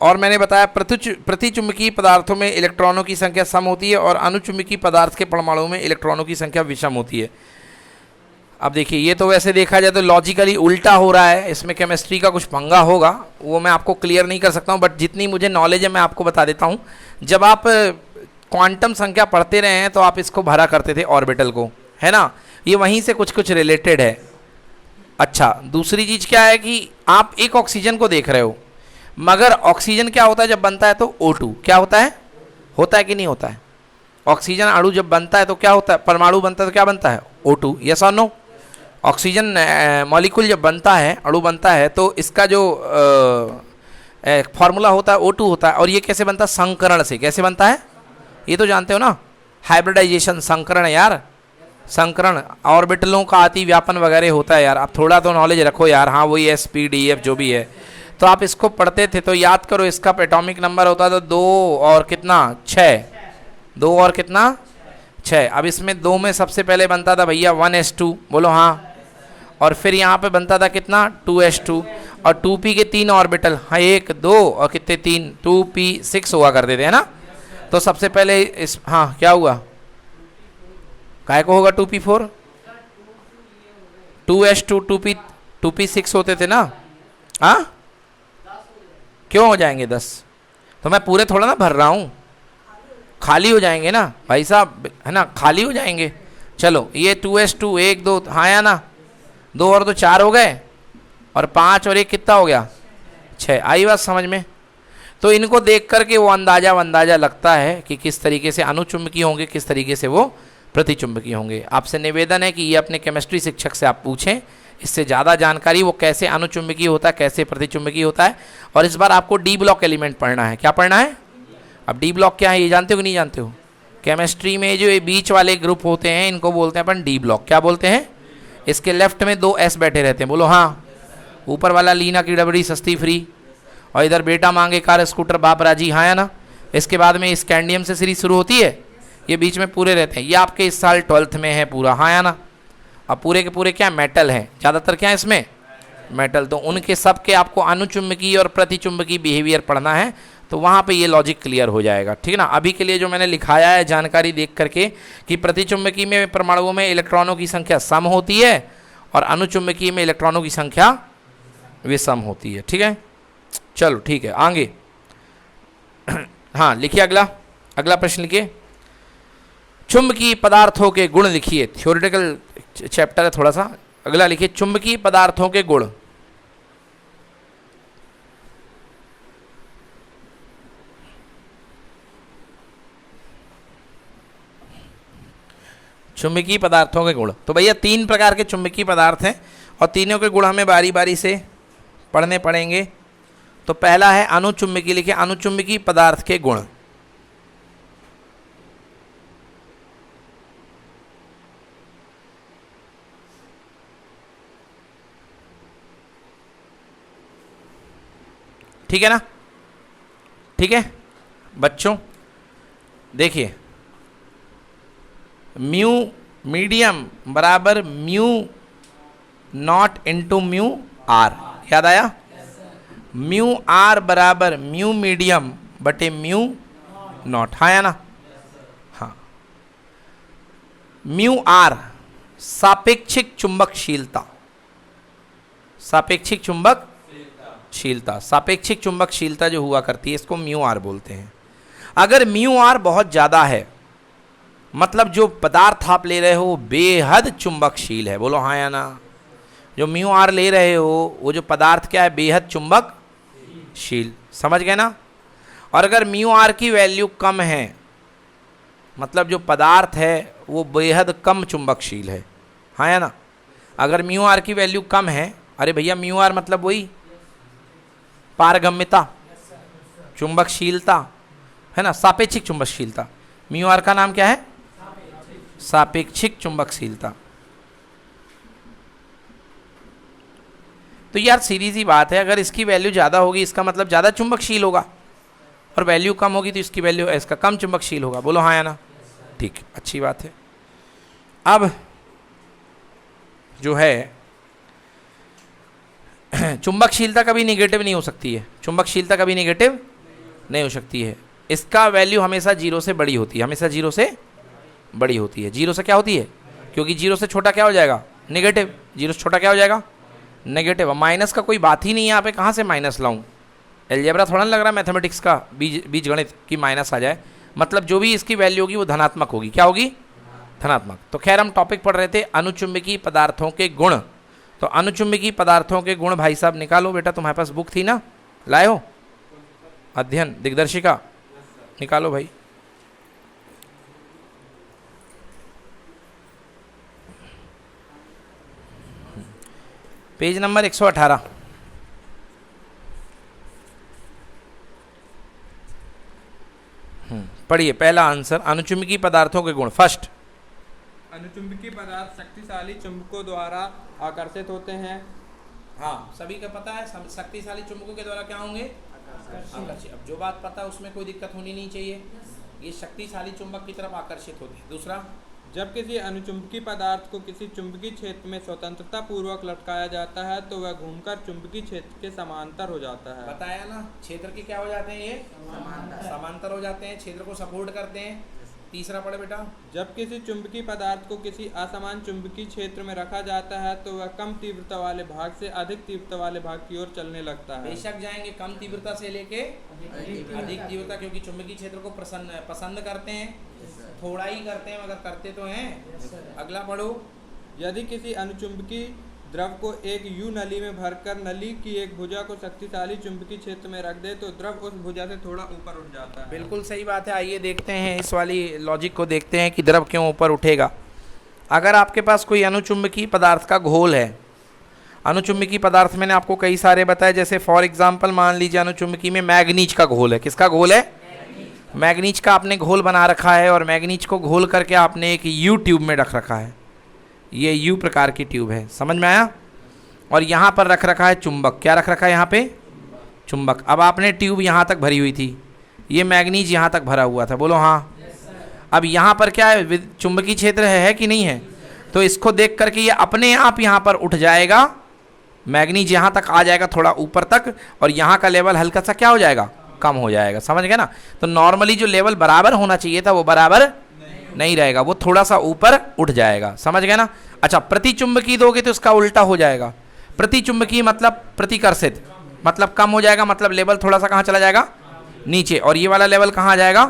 और मैंने बताया प्रतिचुंबकीय पदार्थों में इलेक्ट्रॉनों की संख्या सम होती है और अनुचुंबकीय पदार्थ के परमाणुओं में इलेक्ट्रॉनों की संख्या विषम होती है। अब देखिए, ये तो वैसे देखा जाए तो लॉजिकली उल्टा हो रहा है, इसमें केमिस्ट्री का कुछ पंगा होगा, वो मैं आपको क्लियर नहीं कर सकता हूँ, बट जितनी मुझे नॉलेज है मैं आपको बता देता हूँ। जब आप क्वांटम संख्या पढ़ते रहे हैं तो आप इसको भरा करते थे ऑर्बिटल को, है ना, ये वहीं से कुछ कुछ रिलेटेड है। अच्छा, दूसरी चीज़ क्या है कि आप एक ऑक्सीजन को देख रहे हो, मगर ऑक्सीजन क्या होता है जब बनता है तो O2 क्या होता है कि नहीं होता है? ऑक्सीजन अणु जब बनता है तो क्या होता है, परमाणु बनता है तो क्या बनता है, O2, यस और नो? ऑक्सीजन मॉलिक्यूल जब बनता है, अणु बनता है, तो इसका जो फॉर्मूला होता है O2 होता है। और ये कैसे बनता है, संकरण से। कैसे बनता है ये तो जानते हो ना, हाइब्रिडाइजेशन, संकरण यार, संकरण, ऑर्बिटलों का अति व्यापन वगैरह होता है यार। आप थोड़ा तो नॉलेज रखो यार। हाँ, वही SPDF जो भी है, तो आप इसको पढ़ते थे तो याद करो, इसका एटॉमिक नंबर होता था 2 और कितना 6, 2 और कितना 6। अब इसमें 2 में सबसे पहले बनता था भैया 1s2, बोलो हाँ, और फिर यहाँ पे बनता था कितना 2s2, और 2p के 3 ऑर्बिटल, हाँ 1 2 और कितने 3, 2p6 हुआ करते थे, है ना। तो सबसे पहले इस, हाँ क्या हुआ, काय को होगा 2p4, 2s2 2p6 होते थे ना। हाँ, क्यों हो जाएंगे 10? तो मैं पूरे थोड़ा ना भर रहा हूँ, खाली हो जाएंगे ना भाई साहब, है ना, खाली हो जाएंगे। चलो ये 2s2 1 2, हाँ या ना, 2 और 2 4 हो गए, और 5 और 1 कितना हो गया 6। आई बात समझ में? तो इनको देख करके वो अंदाजा लगता है कि किस तरीके से अनुचुंबकीय होंगे, किस तरीके से वो प्रतिचुंबकीय होंगे। आपसे निवेदन है कि ये अपने केमिस्ट्री शिक्षक से आप पूछें, इससे ज़्यादा जानकारी वो कैसे अनुचुंबकीय होता है, कैसे प्रतिचुंबकीय होता है। और इस बार आपको डी ब्लॉक एलिमेंट पढ़ना है। क्या पढ़ना है? अब डी ब्लॉक क्या है ये जानते हो कि नहीं जानते हो? केमिस्ट्री में जो ये बीच वाले ग्रुप होते हैं इनको बोलते हैं अपन डी ब्लॉक। क्या बोलते हैं? इसके लेफ्ट में 2 S बैठे रहते हैं, बोलो हाँ। ऊपर वाला लीना की डबड़ी सस्ती फ्री, और इधर बेटा मांगे कार स्कूटर बाप राजी, हाँ या ना। इसके बाद में स्कैंडियम से सीरीज शुरू होती है, ये बीच में पूरे रहते हैं। ये आपके इस साल 12th में है पूरा, हाँ या ना। अब पूरे के पूरे क्या मेटल हैं, ज़्यादातर क्या है इसमें मेटल। तो उनके सब के आपको अनुचुंबकीय और प्रतिचुंबकीय बिहेवियर पढ़ना है, तो वहाँ पे ये लॉजिक क्लियर हो जाएगा, ठीक है ना। अभी के लिए जो मैंने लिखाया है जानकारी देख करके कि प्रतिचुंबकीय में परमाणुओं में इलेक्ट्रॉनों की संख्या सम होती है और अनुचुंबकीय में इलेक्ट्रॉनों की संख्या विषम होती है, ठीक है। चलो ठीक है, आगे हाँ लिखिए, अगला प्रश्न लिखिए। चुंबकीय पदार्थों के गुण लिखिए, थ्योरेटिकल चैप्टर है थोड़ा सा। अगला लिखिए, चुंबकीय पदार्थों के गुण। चुंबकीय पदार्थों के गुण, तो भैया 3 प्रकार के चुंबकीय पदार्थ हैं और तीनों के गुण हमें बारी बारी से पढ़ने पड़ेंगे। तो पहला है अनुचुंबकीय, लिखिए अनुचुंबकीय पदार्थ के गुण। ठीक है ना, ठीक है बच्चों। देखिए, म्यू मीडियम बराबर mu naught into mu R, याद आया? म्यू आर बराबर म्यू मीडियम बटे म्यू नॉट, हाँ या ना। हाँ, म्यू आर सापेक्षिक चुंबकशीलता, सापेक्षिक चुंबकशीलता, सापेक्षिक चुंबकशीलता जो हुआ करती है इसको म्यू आर बोलते हैं। अगर म्यू आर बहुत ज़्यादा है, मतलब जो पदार्थ आप ले रहे हो बेहद चुंबकशील है, बोलो हाँ या ना। जो म्यू आर ले रहे हो वो जो पदार्थ क्या है, बेहद चुंबकशील, समझ गए ना। और अगर म्यू आर की वैल्यू कम है, मतलब जो पदार्थ है वो बेहद कम चुंबकशील है, हाँ या ना। अगर म्यू आर की वैल्यू कम है, अरे भैया म्यू आर मतलब वही पारगम्यता, चुंबकशीलता, है ना, सापेक्षिक चुंबकशीलता। म्यू आर का नाम क्या है? सापेक्षिक चुंबकशीलता। तो यार सीधी सी बात है, अगर इसकी वैल्यू ज़्यादा होगी इसका मतलब ज़्यादा चुंबकशील होगा, और वैल्यू कम होगी तो इसकी वैल्यू इसका कम चुंबकशील होगा। बोलो हाँ या ना? ठीक, अच्छी बात है। अब जो है चुंबकशीलता कभी निगेटिव नहीं हो सकती है, चुंबकशीलता कभी निगेटिव नहीं हो सकती है। इसका वैल्यू हमेशा 0 से बड़ी होती है, हमेशा 0 से बड़ी होती है। 0 से क्या होती है? क्योंकि 0 से छोटा क्या हो जाएगा? नेगेटिव। 0 से छोटा क्या हो जाएगा? नेगेटिव। माइनस का कोई बात ही नहीं है यहाँ पे, कहाँ से माइनस लाऊं? एलजेब्रा थोड़ा ना लग रहा मैथमेटिक्स का, बीज गणित की माइनस आ जाए। मतलब जो भी इसकी वैल्यू होगी वो धनात्मक होगी। क्या होगी? धनात्मक। तो खैर हम टॉपिक पढ़ रहे थे अनुचुंबकीय पदार्थों के गुण। तो अनुचुंबकीय पदार्थों के गुण भाई साहब निकालो बेटा, तुम्हारे पास बुक थी ना, लाए हो? अध्ययन दिग्दर्शिका निकालो भाई। Page number 118। पढ़िए पहला आंसर, अनुचुंबकीय पदार्थों के गुण। फर्स्ट, अनुचुंबकीय पदार्थ शक्तिशाली चुंबकों द्वारा आकर्षित होते हैं। हाँ सभी का पता है, शक्तिशाली चुंबकों के द्वारा क्या होंगे? आकर्षित। अब जो बात पता है उसमें कोई दिक्कत होनी नहीं चाहिए, ये शक्तिशाली चुंबक की तरफ आकर्षित होते हैं। दूसरा, जब किसी अनुचुंबकीय पदार्थ को किसी चुंबकीय क्षेत्र में स्वतंत्रता पूर्वक लटकाया जाता है तो वह घूमकर चुंबकीय क्षेत्र के समांतर हो जाता है। बताया ना, क्षेत्र के क्या हो जाते हैं? ये समांतर हो जाते हैं, क्षेत्र को सपोर्ट करते हैं। तीसरा पढ़े बेटा, जब किसी चुंबकीय पदार्थ को किसी असमान चुंबकीय क्षेत्र में रखा जाता है तो वह कम तीव्रता वाले भाग से अधिक तीव्रता वाले भाग की ओर चलने लगता है। बेशक जाएंगे कम तीव्रता से लेके अधिक तीव्रता, क्योंकि चुंबकीय क्षेत्र को पसंद करते हैं, थोड़ा ही करते हैं मगर करते तो हैं। अगला पढ़ो, यदि किसी अनुचुंबकीय द्रव को एक यू नली में भरकर नली की एक भुजा को शक्तिशाली चुंबकीय क्षेत्र में रख दे तो द्रव उस भुजा से थोड़ा ऊपर उठ जाता है। बिल्कुल सही बात है। आइए देखते हैं इस वाली लॉजिक को, देखते हैं कि द्रव क्यों ऊपर उठेगा। अगर आपके पास कोई अनुचुंबकीय पदार्थ का घोल है, अनुचुंबकीय पदार्थ मैंने आपको कई सारे बताए, जैसे फॉर एग्जाम्पल मान लीजिए अनुचुंबकीय में मैग्नीज का घोल है। किसका घोल है? मैग्नीज का आपने घोल बना रखा है और मैग्नीज को घोल करके आपने एक यू ट्यूब में रख रखा है। ये यू प्रकार की ट्यूब है, समझ में आया? और यहाँ पर रख रखा है चुंबक। क्या रख रखा है यहाँ पे? चुंबक। अब आपने ट्यूब यहाँ तक भरी हुई थी, ये मैग्नीज यहाँ तक भरा हुआ था। बोलो हाँ। अब यहाँ पर क्या है? चुंबकीय क्षेत्र है कि नहीं है? तो इसको देख करके ये अपने आप यहाँ पर उठ जाएगा, मैग्नीज यहाँ तक आ जाएगा थोड़ा ऊपर तक, और यहाँ का लेवल हल्का सा क्या हो जाएगा? कम हो जाएगा। समझ गए ना? तो नॉर्मली जो लेवल बराबर होना चाहिए था वो बराबर नहीं रहेगा, वो थोड़ा सा ऊपर उठ जाएगा। समझ गए ना? अच्छा, प्रतिचुंबकीय दोगे तो इसका उल्टा हो जाएगा। प्रतिचुंबकीय मतलब प्रतिकर्षित, मतलब कम हो जाएगा, मतलब लेवल थोड़ा सा कहाँ चला जाएगा? नीचे। और ये वाला लेवल कहाँ जाएगा?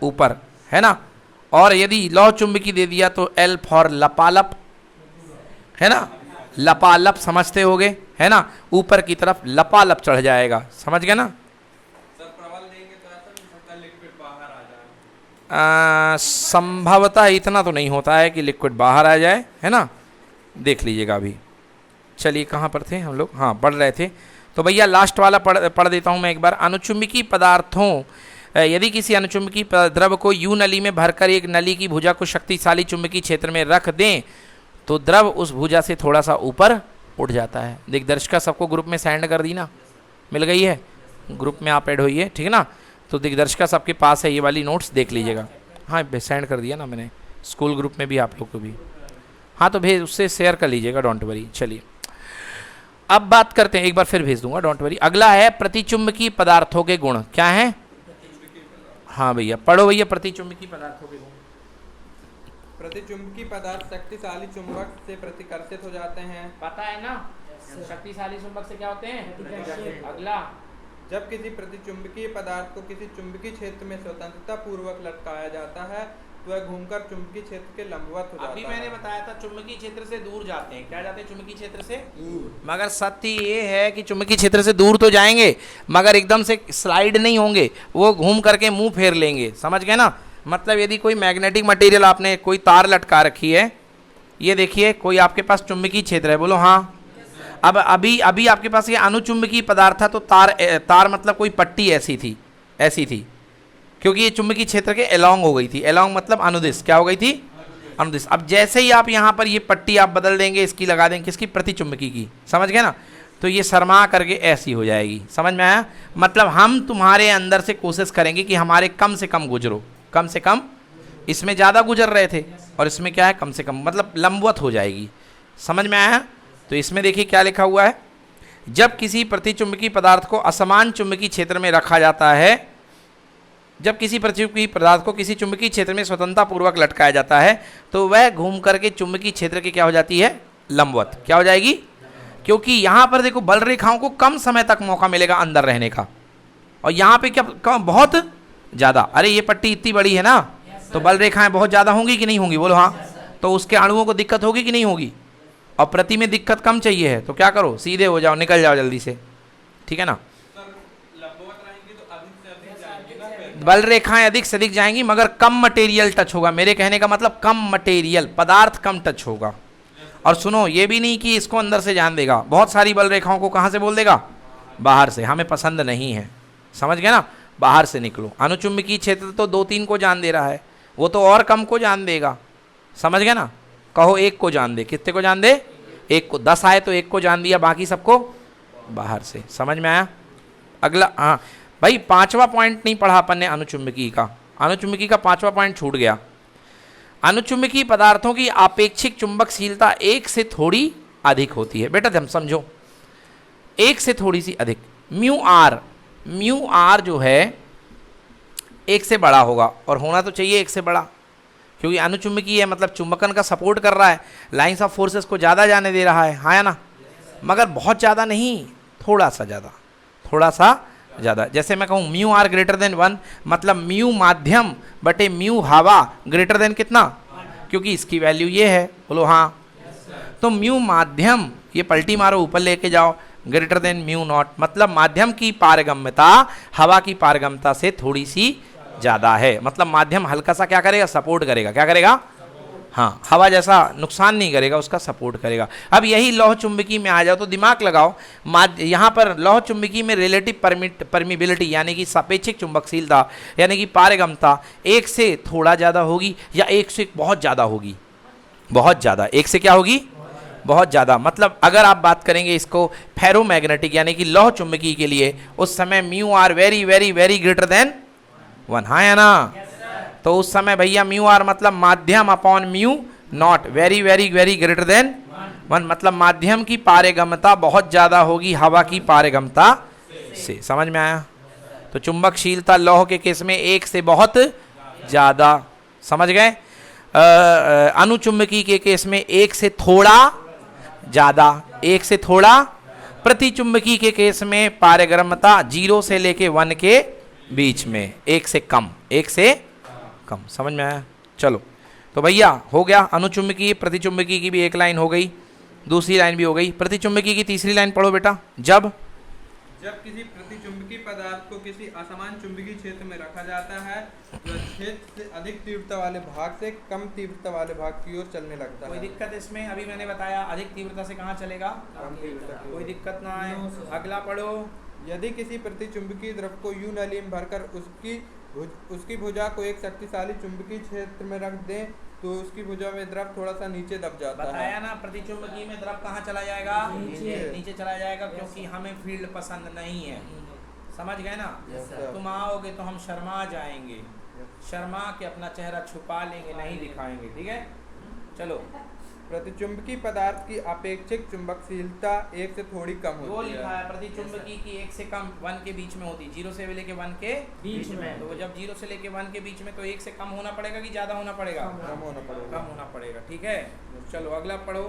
ऊपर, है ना? और यदि लौह चुंबकीय दे दिया तो एल फॉर लपालप, है ना? लपालप समझते होगे, है ना? ऊपर की तरफ लपालप चढ़ जाएगा। समझ गए ना? संभवतः इतना तो नहीं होता है कि लिक्विड बाहर आ जाए, है ना? देख लीजिएगा अभी। चलिए कहाँ पर थे हम लोग? हाँ, पढ़ रहे थे। तो भैया लास्ट वाला पढ़ देता हूँ मैं एक बार। अनुचुंबकीय पदार्थों, यदि किसी अनुचुंबकीय द्रव को यू नली में भरकर एक नली की भुजा को शक्तिशाली चुंबकीय क्षेत्र में रख दें तो द्रव उस भुजा से थोड़ा सा ऊपर उठ जाता है। दिग्दर्शिका सबको ग्रुप में सेंड कर दी ना? मिल गई है? ग्रुप में आप ऐड होइए, ठीक है ना? तो दिग्दर्शिका सबके पास है, ये वाली नोट्स देख लीजिएगा। हाँ सेंड कर दिया ना मैंने, स्कूल ग्रुप में भी आप लोग को भी। हाँ तो भेज, उससे शेयर कर लीजिएगा, डोंट वरी। चलिए अब बात करते हैं, एक बार फिर भेज दूंगा, डोंट वरी। अगला है प्रतिचुंबकीय पदार्थों के गुण। क्या है? हाँ भैया पढ़ो भैया, प्रतिचुंबकीय पदार्थों के गुण। प्रतिचुंबकीय पदार्थ शक्तिशाली चुंबक से प्रतिकर्षित हो जाते हैं। पता है ना? शक्तिशाली चुंबक से क्या होते हैं? अगला, जब किसी प्रतिचुंबकीय पदार्थ को किसी चुंबकीय क्षेत्र में स्वतंत्रता पूर्वक लटकाया जाता है तो वह घूमकर चुंबकीय क्षेत्र के लंबवत हो जाता है। अभी मैंने बताया था चुंबकीय क्षेत्र से दूर जाते हैं। क्या जाते हैं? चुंबकीय क्षेत्र से मगर सत्य ये है कि चुंबकीय क्षेत्र से दूर तो जाएंगे मगर एकदम से स्लाइड नहीं होंगे, वो घूम करके मुंह फेर लेंगे। समझ गए ना? मतलब यदि कोई मैग्नेटिक मटेरियल, आपने कोई तार लटका रखी है, ये देखिए कोई आपके पास चुंबकीय क्षेत्र है, बोलो हाँ। अब अभी आपके पास ये अनुचुंबकीय पदार्थ था तो तार मतलब कोई पट्टी ऐसी थी, क्योंकि ये चुंबकीय क्षेत्र के एलोंग हो गई थी। एलोंग मतलब अनुदिश, क्या हो गई थी? अनुदिश। अब जैसे ही आप यहाँ पर ये पट्टी आप बदल देंगे, इसकी लगा देंगे, किसकी? प्रतिचुंबकीय की। समझ गए ना? तो ये शर्मा करके ऐसी हो जाएगी। समझ में आया? मतलब हम तुम्हारे अंदर से कोशिश करेंगे कि हमारे कम से कम गुजरो, कम से कम। इसमें ज़्यादा गुजर रहे थे और इसमें क्या है, कम से कम, मतलब लंबवत हो जाएगी। समझ में आया? तो इसमें देखिए क्या लिखा हुआ है, जब किसी प्रतिचुंबकीय पदार्थ को असमान चुंबकीय क्षेत्र में रखा जाता है, जब किसी प्रतिचुंबकीय पदार्थ को किसी चुंबकीय क्षेत्र में स्वतंत्रता पूर्वक लटकाया जाता है तो वह घूम करके चुंबकीय क्षेत्र के क्या हो जाती है, लंबवत। क्या हो जाएगी? क्योंकि यहाँ पर देखो बल रेखाओं को कम समय तक मौका मिलेगा अंदर रहने का, और यहाँ पे क्या बहुत ज़्यादा। अरे ये पट्टी इतनी बड़ी है ना, तो बल रेखाएं बहुत ज़्यादा होंगी कि नहीं होंगी, बोलो हाँ। तो उसके अणुओं को दिक्कत होगी कि नहीं होगी, और प्रति में दिक्कत कम चाहिए है, तो क्या करो, सीधे हो जाओ, निकल जाओ जल्दी से, ठीक है ना। बल रेखाएं अधिक से अधिक जाएंगी मगर कम मटेरियल टच होगा। मेरे कहने का मतलब कम मटेरियल, पदार्थ कम टच होगा। और सुनो, ये भी नहीं कि इसको अंदर से जान देगा, बहुत सारी बल रेखाओं को कहाँ से बोल देगा, बाहर से। हमें पसंद नहीं है, समझ गए ना, बाहर से निकलो। अनुचुंबकीय क्षेत्र तो 2-3 को जान दे रहा है, वो तो और कम को जान देगा। समझ गए ना? कहो 1 को जान दे। कितने को जान दे? 1 को। 10 आए तो 1 को जान दिया, बाकी सबको बाहर से। समझ में आया? अगला, हाँ भाई 5वां पॉइंट नहीं पढ़ा अपन ने अनुचुंबकीय का। अनुचुंबकीय का 5वां पॉइंट छूट गया। अनुचुंबकीय पदार्थों की आपेक्षिक चुंबकशीलता 1 से थोड़ी अधिक होती है। बेटा हम समझो, 1 से थोड़ी सी अधिक। म्यू आर जो है 1 से बड़ा होगा, और होना तो चाहिए 1 से बड़ा, क्योंकि अनुचुंबकीय है, मतलब चुंबकन का सपोर्ट कर रहा है, लाइंस ऑफ फोर्सेस को ज़्यादा जाने दे रहा है, हाँ या ना। मगर बहुत ज़्यादा नहीं, थोड़ा सा ज़्यादा, थोड़ा सा ज़्यादा। जैसे मैं कहूँ म्यू आर ग्रेटर देन 1, मतलब म्यू माध्यम बटे म्यू हवा ग्रेटर देन कितना, क्योंकि इसकी वैल्यू ये है, बोलो हाँ। तो म्यू माध्यम, ये पलटी मारो ऊपर लेके जाओ, ग्रेटर देन म्यू नॉट, मतलब माध्यम की पारगम्यता हवा की पारगम्यता से थोड़ी सी ज़्यादा है। मतलब माध्यम हल्का सा क्या करेगा, सपोर्ट करेगा। क्या करेगा? हाँ, हवा जैसा नुकसान नहीं करेगा, उसका सपोर्ट करेगा। अब यही लौह चुंबकीय में आ जाओ तो दिमाग लगाओ, यहाँ पर लौह चुंबकीय में रिलेटिव परमिबिलिटी यानी कि सापेक्षिक चुंबकशीलता यानी कि पारगम्यता 1 से थोड़ा ज़्यादा होगी या 1 से बहुत ज़्यादा होगी, बहुत ज़्यादा। 1 से क्या होगी? बहुत ज़्यादा। मतलब अगर आप बात करेंगे इसको फेरोमैग्नेटिक यानी कि लौह चुंबकीय के लिए, उस समय mu R very very very greater than 1, हाँ या ना। तो उस समय भैया म्यू आर मतलब माध्यम upon mu naught very very very greater than 1, मतलब माध्यम की पारगम्यता बहुत ज़्यादा होगी हवा की पारगम्यता से। समझ में आया? तो चुंबकशीलता लौह के केस में 1 से बहुत ज़्यादा। समझ गए? अनुचुंबकीय के केस में 1 से थोड़ा ज़्यादा, 1 से थोड़ा। प्रतिचुंबकीय के केस में पारगम्यता 0 से लेके 1 के बीच में, 1 से कम, 1 से कम। समझ में आया? चलो, तो भैया हो गया अनुचुंबकीय। प्रतिचुंबकीय की भी एक लाइन हो गई, दूसरी लाइन भी हो गई। प्रतिचुंबकीय की तीसरी लाइन पढ़ो बेटा। जब किसी प्रतिचुंबकीय पदार्थ को किसी असमान चुंबकीय क्षेत्र में रखा जाता है, वह क्षेत्र से अधिक तीव्रता वाले भाग से कम तीव्रता वाले भाग की ओर चलने लगता है। कोई दिक्कत इसमें? अभी मैंने बताया अधिक तीव्रता से कहाँ चलेगा, कम तीव्रता। कोई दिक्कत ना आए। अगला पढ़ो। यदि किसी प्रतिचुंबकीय द्रव को यू नली में भरकर उसकी भुजा को एक शक्तिशाली चुंबकीय क्षेत्र में रख दें तो उसकी भुजा में द्रव थोड़ा सा नीचे दब जाता है। बताया ना, प्रतिचुंबकीय में द्रव कहाँ चला जाएगा, नीचे चला जाएगा, क्योंकि हमें फील्ड पसंद नहीं है। समझ गए ना? तुम आओगे तो हम शर्मा जाएंगे, शर्मा के अपना चेहरा छुपा लेंगे, नहीं दिखाएंगे, ठीक है। चलो, प्रतिचुंबकीय पदार्थ की अपेक्षिक चुंबकशीलता 1 से थोड़ी कम वो होती लिखा है। है प्रतिचुंबकीय की 1 से कम 1 के बीच में होती, 0 से लेके 1 के बीच में। तो जब 0 से लेके 1 के बीच में, तो 1 से कम होना पड़ेगा कि ज़्यादा होना पड़ेगा? कम होना पड़ेगा। कम होना पड़ेगा, ठीक है। चलो अगला पढ़ो।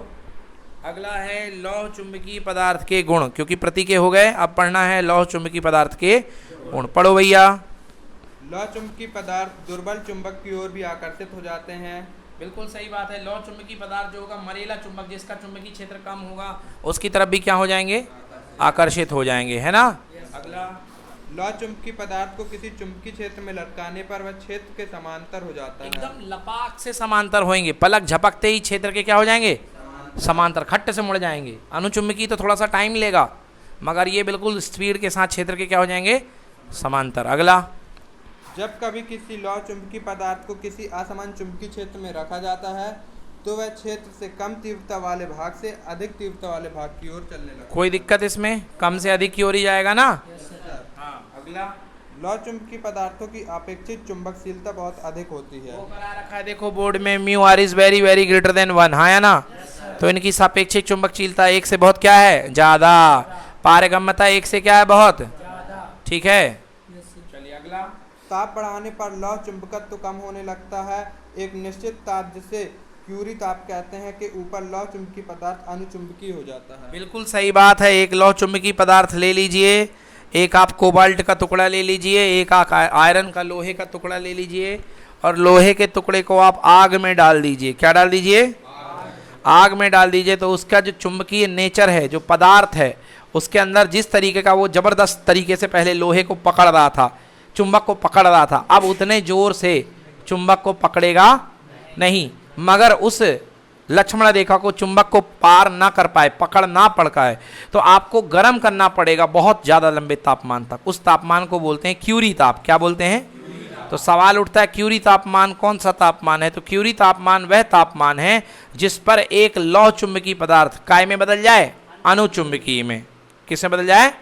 अगला है लौह चुंबकीय पदार्थ के गुण, क्योंकि प्रति के हो गए, अब पढ़ना है लौह चुंबकीय पदार्थ के गुण। पढ़ो भैया। लौह चुंबकीय पदार्थ दुर्बल चुंबक की ओर भी आकर्षित हो जाते हैं। बिल्कुल सही बात है। लौह चुंबकीय पदार्थ जो होगा, मरेला चुंबक, जिसका चुंबकीय क्षेत्र कम होगा, उसकी तरफ भी क्या हो जाएंगे, आकर्षित हो जाएंगे, है ना। अगला, लौह चुंबकीय पदार्थ को किसी चुंबकीय क्षेत्र में लटकाने पर वह क्षेत्र के समांतर हो जाता है। एकदम लपाक से समांतर होंगे, पलक झपकते ही क्षेत्र के क्या हो जाएंगे, समांतर, खट्ट से मुड़ जाएंगे। अनुचुंबकीय तो थोड़ा सा टाइम लेगा, मगर ये बिल्कुल स्पीड के साथ क्षेत्र के क्या हो जाएंगे, समांतर। अगला, जब कभी किसी लौह चुंबकीय पदार्थ को किसी असमान चुंबकीय क्षेत्र में रखा जाता है तो वह क्षेत्र से कम तीव्रता वाले भाग से अधिक तीव्रता वाले भाग की ओर चलने लगता है। कोई दिक्कत इसमें? कम से अधिक की ओर ही जाएगा ना। हाँ, अगला। लौह चुंबकीय पदार्थों की अपेक्षित चुंबकशीलता बहुत अधिक होती है। वो करा रखा है देखो बोर्ड में, mu R is very very greater than 1, हाँ या ना। तो इनकी सापेक्षिक चुंबकशीलता एक से बहुत क्या है? ज्यादा। पारगम्यता एक से क्या है? बहुत। ठीक है, चलिए अगला। ताप बढ़ाने पर लौह चुंबकत्व कम होने लगता है। एक निश्चित ताप, जिसे क्यूरी ताप कहते हैं, के ऊपर लौह चुंबकीय पदार्थ अनुचुंबकीय हो जाता है। बिल्कुल सही बात है। एक लौह चुंबकीय पदार्थ ले लीजिए, एक आप कोबाल्ट का टुकड़ा ले लीजिए, एक आप आयरन का लोहे का टुकड़ा ले लीजिए, और लोहे के टुकड़े को आप आग में डाल दीजिए। क्या डाल दीजिए? आग में डाल दीजिए। तो उसका जो चुंबकीय नेचर है, जो पदार्थ है, उसके अंदर जिस तरीके का वो जबरदस्त तरीके से पहले लोहे को पकड़ रहा था, चुंबक को पकड़ रहा था, अब उतने जोर से चुंबक को पकड़ेगा नहीं। मगर उस लक्ष्मण रेखा को चुंबक को पार ना कर पाए, पकड़ ना पड़ पाए, तो आपको गर्म करना पड़ेगा बहुत ज़्यादा लंबे तापमान तक। उस तापमान को बोलते हैं क्यूरी ताप। क्या बोलते हैं? तो सवाल उठता है क्यूरी तापमान कौन सा तापमान है? तो क्यूरी तापमान वह तापमान है जिस पर एक लौह चुंबकीय पदार्थ काय में बदल जाए? अनुचुंबकीय में। किस में बदल जाए?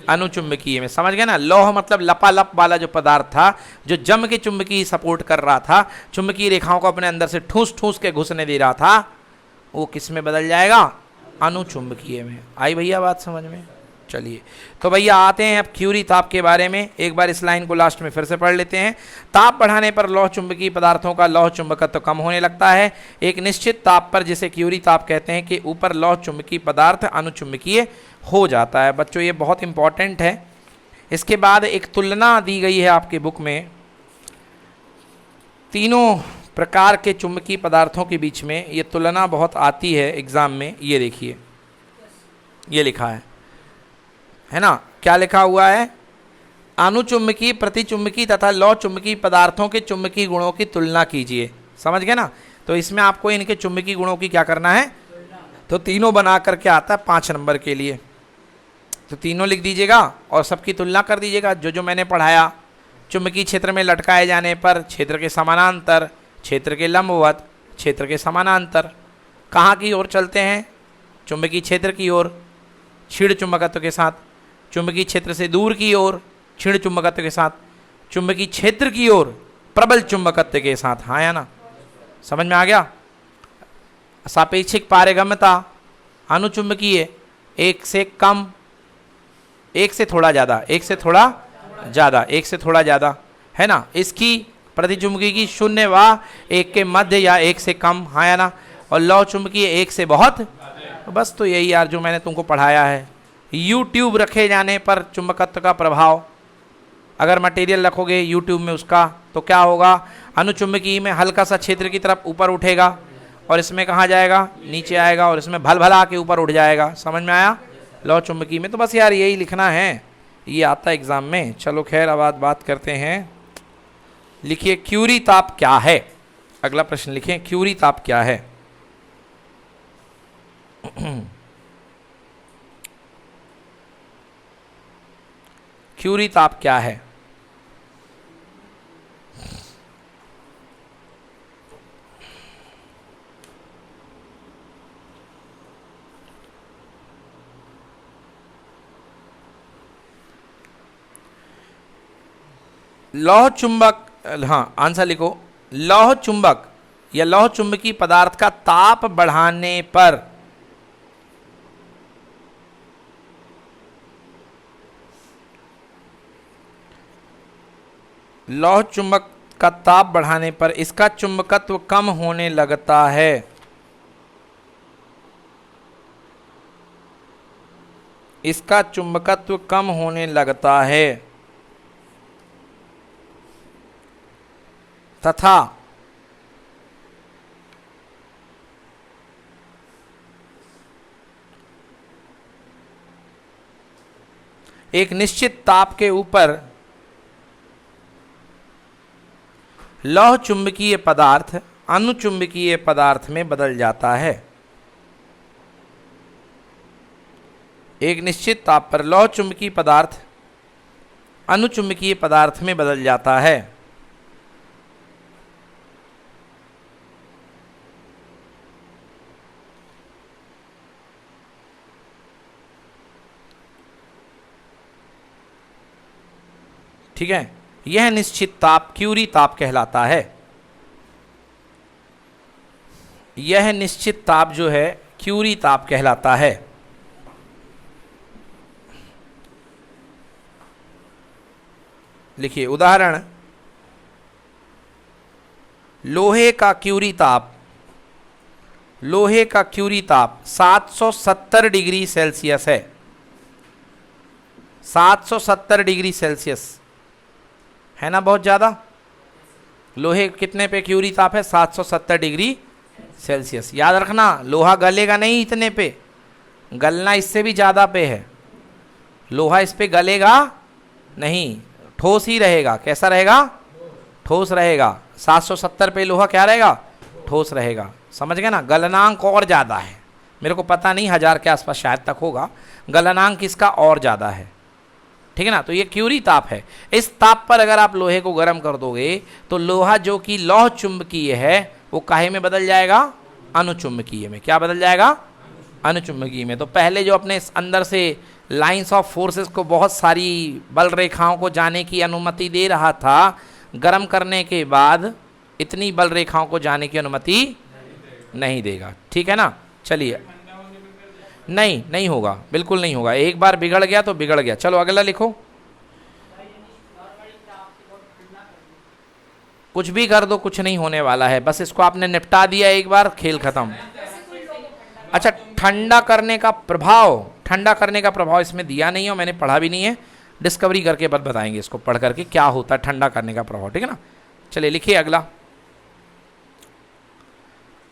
अनुचुंबकीय में। समझ गए ना? लौह मतलब लपालप वाला जो पदार्थ था, जो जम के चुंबकीय सपोर्ट कर रहा था, चुंबकीय रेखाओं को अपने अंदर से ठूस ठूस के घुसने दे रहा था, वो किस में बदल जाएगा? अनुचुंबकीय में। आई भैया बात समझ में? चलिए, तो भैया आते हैं अब क्यूरी ताप के बारे में। एक बार इस लाइन को लास्ट में फिर से पढ़ लेते हैं। ताप बढ़ाने पर लौह चुंबकीय पदार्थों का लौह चुंबकत्व कम होने लगता है। एक निश्चित ताप पर, जिसे क्यूरी ताप कहते हैं, के ऊपर लौह चुंबकीय पदार्थ अनुचुंबकीय हो जाता है। बच्चों ये बहुत इंपॉर्टेंट है। इसके बाद एक तुलना दी गई है आपके बुक में, तीनों प्रकार के चुंबकीय पदार्थों के बीच में। ये तुलना बहुत आती है एग्जाम में। ये देखिए, ये लिखा है ना? क्या लिखा हुआ है? अनुचुंबकीय, प्रतिचुंबकीय तथा लौह चुंबकीय पदार्थों के चुंबकीय गुणों की तुलना कीजिए। समझ गए ना? तो इसमें आपको इनके चुंबकीय गुणों की क्या करना है? तो तीनों बना करके आता है 5 नंबर के लिए। तो तीनों लिख दीजिएगा और सबकी तुलना कर दीजिएगा। जो जो मैंने पढ़ाया, चुंबकीय क्षेत्र में लटकाए जाने पर क्षेत्र के समानांतर, क्षेत्र के लंबवत, क्षेत्र के समानांतर। कहाँ की ओर चलते हैं? चुंबकीय क्षेत्र की ओर क्षीण चुंबकत्व के साथ। चुंबकीय क्षेत्र से दूर की ओर क्षीण चुंबकत्व के साथ। चुंबकीय क्षेत्र की ओर प्रबल चुंबकत्व के साथ। हाँ या ना? समझ में आ गया? सापेक्षिक पारगम्यता, अनुचुंबकीय एक से कम, एक से थोड़ा ज़्यादा, एक से थोड़ा ज़्यादा, एक से थोड़ा ज़्यादा, है ना? इसकी प्रतिचुंबकीय की 0 व 1 के मध्य या 1 से कम। हाँ या ना? और लौह चुंबकीय 1 से बहुत। बस तो यही यार जो मैंने तुमको पढ़ाया है। यूट्यूब रखे जाने पर चुंबकत्व का प्रभाव, अगर मटेरियल रखोगे यूट्यूब में उसका, तो क्या होगा? अनुचुंबकीय में हल्का सा क्षेत्र की तरफ ऊपर उठेगा, और इसमें कहाँ जाएगा? नीचे आएगा, और इसमें भल भला के ऊपर उठ जाएगा। समझ में आया? लौह चुंबकीय में। तो बस यार यही लिखना है, ये आता है एग्जाम में। चलो खैर, अब बात करते हैं। लिखिए क्यूरी ताप क्या है? अगला प्रश्न लिखें, क्यूरी ताप क्या है? क्यूरी ताप क्या है? लौह चुंबक, हाँ आंसर लिखो। लौह चुंबक या लौह चुंबकीय पदार्थ का ताप बढ़ाने पर लौह चुंबक का ताप बढ़ाने पर इसका चुंबकत्व कम होने लगता है। इसका चुंबकत्व कम होने लगता है तथा एक निश्चित ताप के ऊपर लौह चुंबकीय पदार्थ अनुचुंबकीय पदार्थ में बदल जाता है। एक निश्चित ताप पर लौह चुंबकीय पदार्थ अनुचुंबकीय पदार्थ में बदल जाता है। ठीक है, यह निश्चित ताप क्यूरी ताप कहलाता है। यह निश्चित ताप जो है क्यूरी ताप कहलाता है। लिखिए उदाहरण, लोहे का क्यूरी ताप, लोहे का क्यूरी ताप 770 डिग्री सेल्सियस है। 770 डिग्री सेल्सियस है ना, बहुत ज़्यादा। लोहे कितने पे क्यूरी ताप है? 770 डिग्री सेल्सियस। याद रखना, लोहा गलेगा नहीं इतने पे, गलना इससे भी ज़्यादा पे है। लोहा इस पे गलेगा नहीं, ठोस ही रहेगा। कैसा रहेगा? ठोस रहेगा। 770 पे लोहा क्या रहेगा? ठोस रहेगा। समझ गए ना? गलनांक और ज़्यादा है, मेरे को पता नहीं, 1000 के आसपास शायद तक होगा गलनांक इसका, और ज़्यादा है। ठीक है ना? तो ये क्यूरी ताप है। इस ताप पर अगर आप लोहे को गर्म कर दोगे तो लोहा जो कि लौह चुंबकीय है वो काहे में बदल जाएगा? अनुचुंबकीय में। क्या बदल जाएगा? अनुचुंबकीय में। तो पहले जो अपने अंदर से लाइंस ऑफ फोर्सेस को, बहुत सारी बल रेखाओं को जाने की अनुमति दे रहा था, गर्म करने के बाद इतनी बल रेखाओं को जाने की अनुमति नहीं देगा। ठीक है ना? चलिए, नहीं नहीं होगा, बिल्कुल नहीं होगा। एक बार बिगड़ गया तो बिगड़ गया। चलो अगला लिखो। कुछ भी कर दो, कुछ नहीं होने वाला है, बस इसको आपने निपटा दिया एक बार, खेल खत्म। अच्छा, ठंडा करने का प्रभाव, ठंडा करने का प्रभाव इसमें दिया नहीं है, मैंने पढ़ा भी नहीं है, डिस्कवरी करके बस बताएंगे इसको पढ़ करके क्या होता है ठंडा करने का प्रभाव। ठीक है ना? चलिए लिखिए अगला।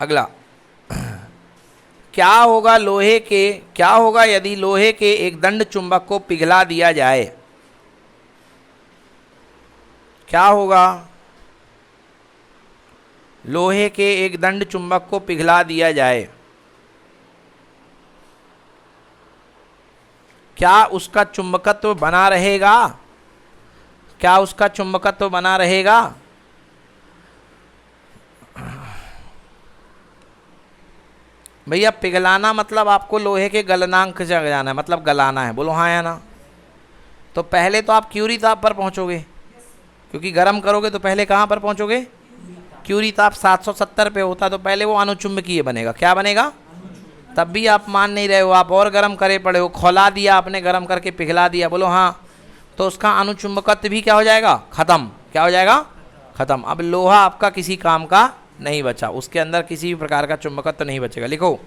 अगला, क्या होगा लोहे के, क्या होगा यदि लोहे के एक दंड चुंबक को पिघला दिया जाए? क्या होगा? लोहे के एक दंड चुंबक को पिघला दिया जाए, क्या उसका चुंबकत्व बना रहेगा? क्या उसका चुंबकत्व बना रहेगा? भैया पिघलाना मतलब आपको लोहे के गलनांक से जाना है, मतलब गलाना है। बोलो हाँ या ना? तो पहले तो आप क्यूरी ताप पर पहुंचोगे, क्योंकि गर्म करोगे तो पहले कहाँ पर पहुंचोगे? क्यूरी ताप 770 पे होता है, तो पहले वो अनुचुंबकीय बनेगा। क्या बनेगा? तब भी आप मान नहीं रहे हो, आप और गर्म करे पड़े हो, खौला दिया आपने, गर्म करके पिघला दिया। बोलो हाँ। तो उसका अनुचुंबकत्व भी क्या हो जाएगा? खत्म। क्या हो जाएगा? खत्म। अब लोहा आपका किसी काम का नहीं बचा, उसके अंदर किसी भी प्रकार का चुंबकत्व नहीं बचेगा। लिखो,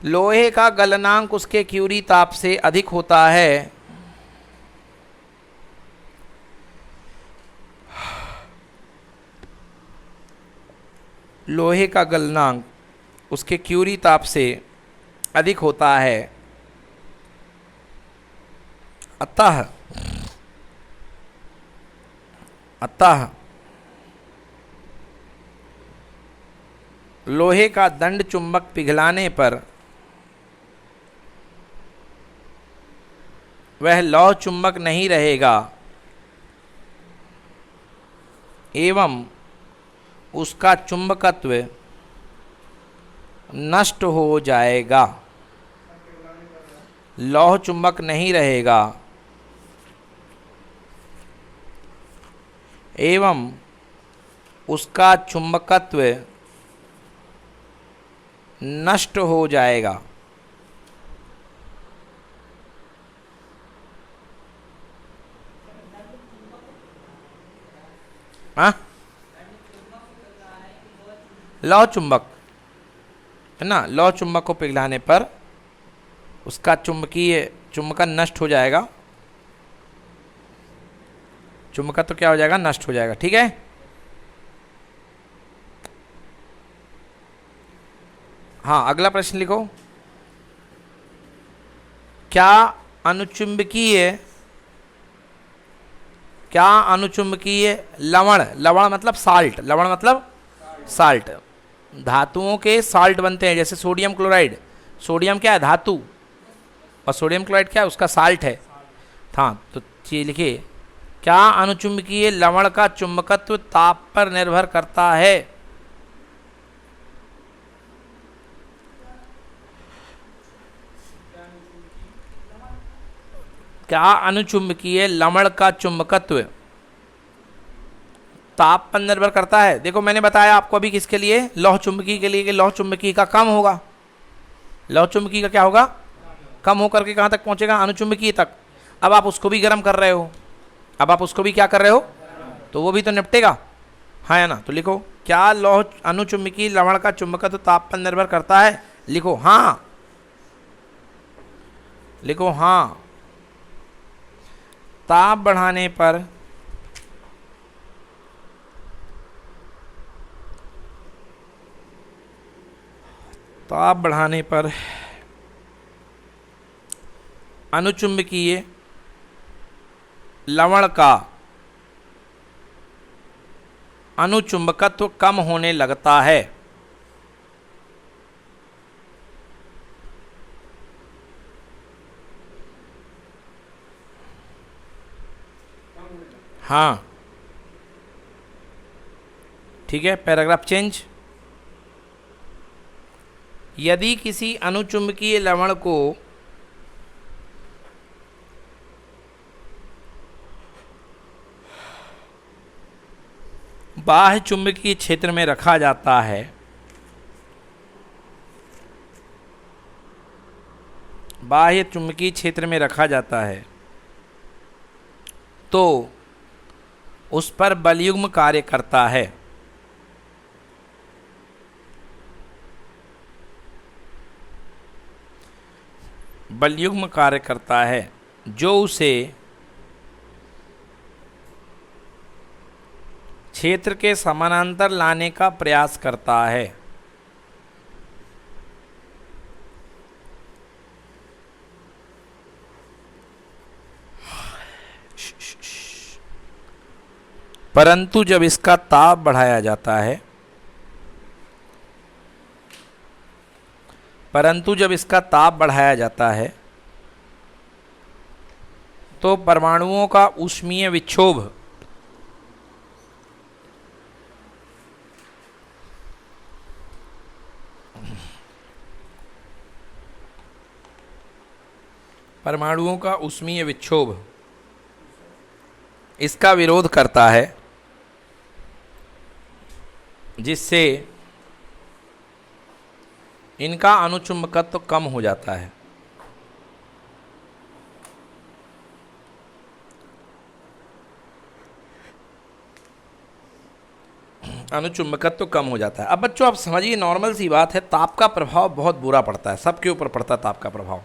लोहे का गलनांक उसके क्यूरी ताप से अधिक होता है। लोहे का गलनांक उसके क्यूरी ताप से अधिक होता है, अतः लोहे का दंड चुंबक पिघलाने पर वह लौह चुंबक नहीं रहेगा एवं उसका चुंबकत्व नष्ट हो जाएगा। लौह चुंबक नहीं रहेगा एवं उसका चुंबकत्व नष्ट हो जाएगा। हाँ, लौह चुंबक है ना, लौह चुंबक को पिघलाने पर उसका चुंबकन नष्ट हो जाएगा। चुंबकत्व तो क्या हो जाएगा? नष्ट हो जाएगा। ठीक है? हाँ, अगला प्रश्न लिखो। क्या अनुचुंबकीय लवण, लवण मतलब साल्ट, लवण मतलब साल्ट, धातुओं के साल्ट बनते हैं, जैसे सोडियम क्लोराइड। सोडियम क्या है? धातु, और सोडियम क्लोराइड क्या है? उसका साल्ट है। हाँ, तो ये लिखिए, क्या अनुचुंबकीय लवण का चुंबकत्व ताप पर निर्भर करता है? क्या अनुचुंबकीय लवण का चुंबकत्व ताप पर निर्भर करता है? देखो मैंने बताया आपको अभी किसके लिए, लौह चुंबकी के लिए, कि लौह चुंबकी का कम होगा, लौह चुंबकी का क्या होगा, कम होकर के कहाँ तक पहुंचेगा, अनुचुंबकीय तक। अब आप उसको भी गर्म कर रहे हो, अब आप उसको भी क्या कर रहे हो, तो वो भी तो निपटेगा, हाँ या ना। तो लिखो क्या लौह अनुचुंबकीय लवण का चुंबकत्व ताप पर निर्भर करता है? लिखो हाँ, लिखो हाँ। ताप बढ़ाने पर अनुचुंबकीय लवण का अनुचुंबकत्व कम होने लगता है। हाँ ठीक है, पैराग्राफ चेंज। यदि किसी अनुचुंबकीय लवण को बाह्य चुंबकीय क्षेत्र में रखा जाता है, बाह्य चुंबकीय क्षेत्र में रखा जाता है, तो उस पर बलयुग्म कार्य करता है। बलयुग्म कार्य करता है जो उसे क्षेत्र के समानांतर लाने का प्रयास करता है। परंतु जब इसका ताप बढ़ाया जाता है, परंतु जब इसका ताप बढ़ाया जाता है तो परमाणुओं का ऊष्मीय विक्षोभ इसका विरोध करता है, जिससे इनका अनुचुंबकत्व कम हो जाता है। अनुचुंबकत्व कम हो जाता है। अब बच्चों आप समझिए, नॉर्मल सी बात है, ताप का प्रभाव बहुत बुरा पड़ता है, सबके ऊपर पड़ता है ताप का प्रभाव।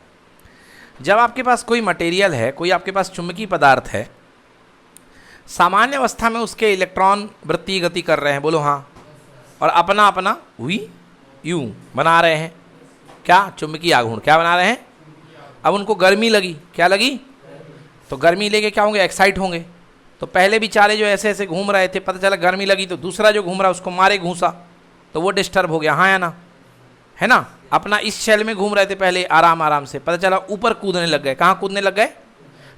जब आपके पास कोई मटेरियल है, कोई आपके पास चुंबकीय पदार्थ है, सामान्य अवस्था में उसके इलेक्ट्रॉन वृत्तीय गति कर रहे हैं, बोलो हाँ, और अपना अपना हुई यूं बना रहे हैं, क्या चुंबकीय आघूर्ण क्या बना रहे हैं। अब उनको गर्मी लगी, क्या लगी, तो गर्मी लेके क्या होंगे, एक्साइट होंगे। तो पहले बेचारे जो ऐसे ऐसे घूम रहे थे, पता चला गर्मी लगी तो दूसरा जो घूम रहा है उसको मारे घूसा, तो वो डिस्टर्ब हो गया, हाँ या ना, है ना। अपना इस शैल में घूम रहे थे पहले आराम आराम से, पता चला ऊपर कूदने लग गए, कहाँ कूदने लग गए,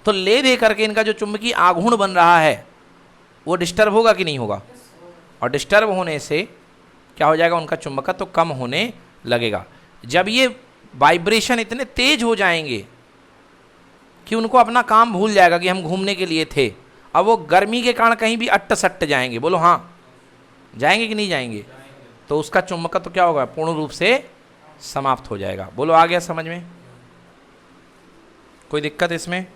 तो ले दे करके इनका जो चुंबकीय आघूर्ण बन रहा है वो डिस्टर्ब होगा कि नहीं होगा, और डिस्टर्ब होने से क्या हो जाएगा, उनका चुंबकत्व तो कम होने लगेगा। जब ये वाइब्रेशन इतने तेज हो जाएंगे कि उनको अपना काम भूल जाएगा कि हम घूमने के लिए थे, अब वो गर्मी के कारण कहीं भी अट्ट सट्ट जाएंगे, बोलो हाँ, जाएंगे कि नहीं जाएंगे, तो उसका चुंबकत्व तो क्या होगा, पूर्ण रूप से समाप्त हो जाएगा। बोलो आ गया समझ में, कोई दिक्कत इसमें?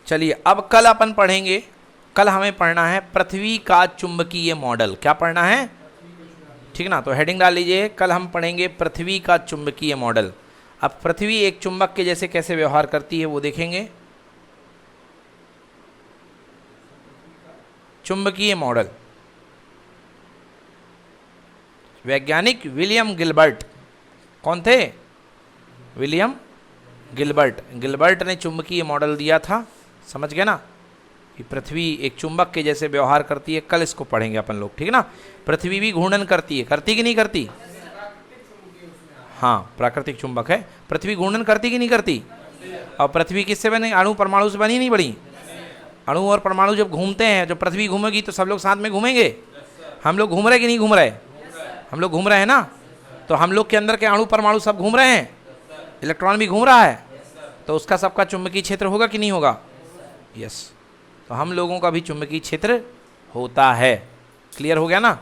चलिए अब कल अपन पढ़ेंगे, कल हमें पढ़ना है पृथ्वी का चुंबकीय मॉडल। क्या पढ़ना है, ठीक ना, तो हेडिंग डाल लीजिए, कल हम पढ़ेंगे पृथ्वी का चुंबकीय मॉडल। अब पृथ्वी एक चुंबक के जैसे कैसे व्यवहार करती है वो देखेंगे। चुंबकीय मॉडल, वैज्ञानिक विलियम गिलबर्ट, कौन थे, विलियम गिलबर्ट। गिलबर्ट ने चुंबकीय मॉडल दिया था, समझ गए ना, कि पृथ्वी एक चुंबक के जैसे व्यवहार करती है। कल इसको पढ़ेंगे अपन लोग, ठीक है ना। पृथ्वी भी घूर्णन करती है, करती कि नहीं करती, हाँ प्राकृतिक चुंबक है। पृथ्वी घूर्णन करती कि नहीं करती, और पृथ्वी किससे बनी, अणु परमाणु से बनी नहीं बनी, अणु और परमाणु जब घूमते हैं, जब पृथ्वी घूमेगी तो सब लोग साथ में घूमेंगे। हम लोग घूम रहे कि नहीं घूम रहे? हम लोग घूम रहे हैं ना। तो हम लोग के अंदर के अणु परमाणु सब घूम रहे हैं, इलेक्ट्रॉन भी घूम रहा है, तो उसका सबका चुंबकीय क्षेत्र होगा कि नहीं होगा? यस। तो हम लोगों का भी चुंबकीय क्षेत्र होता है। क्लियर हो गया ना?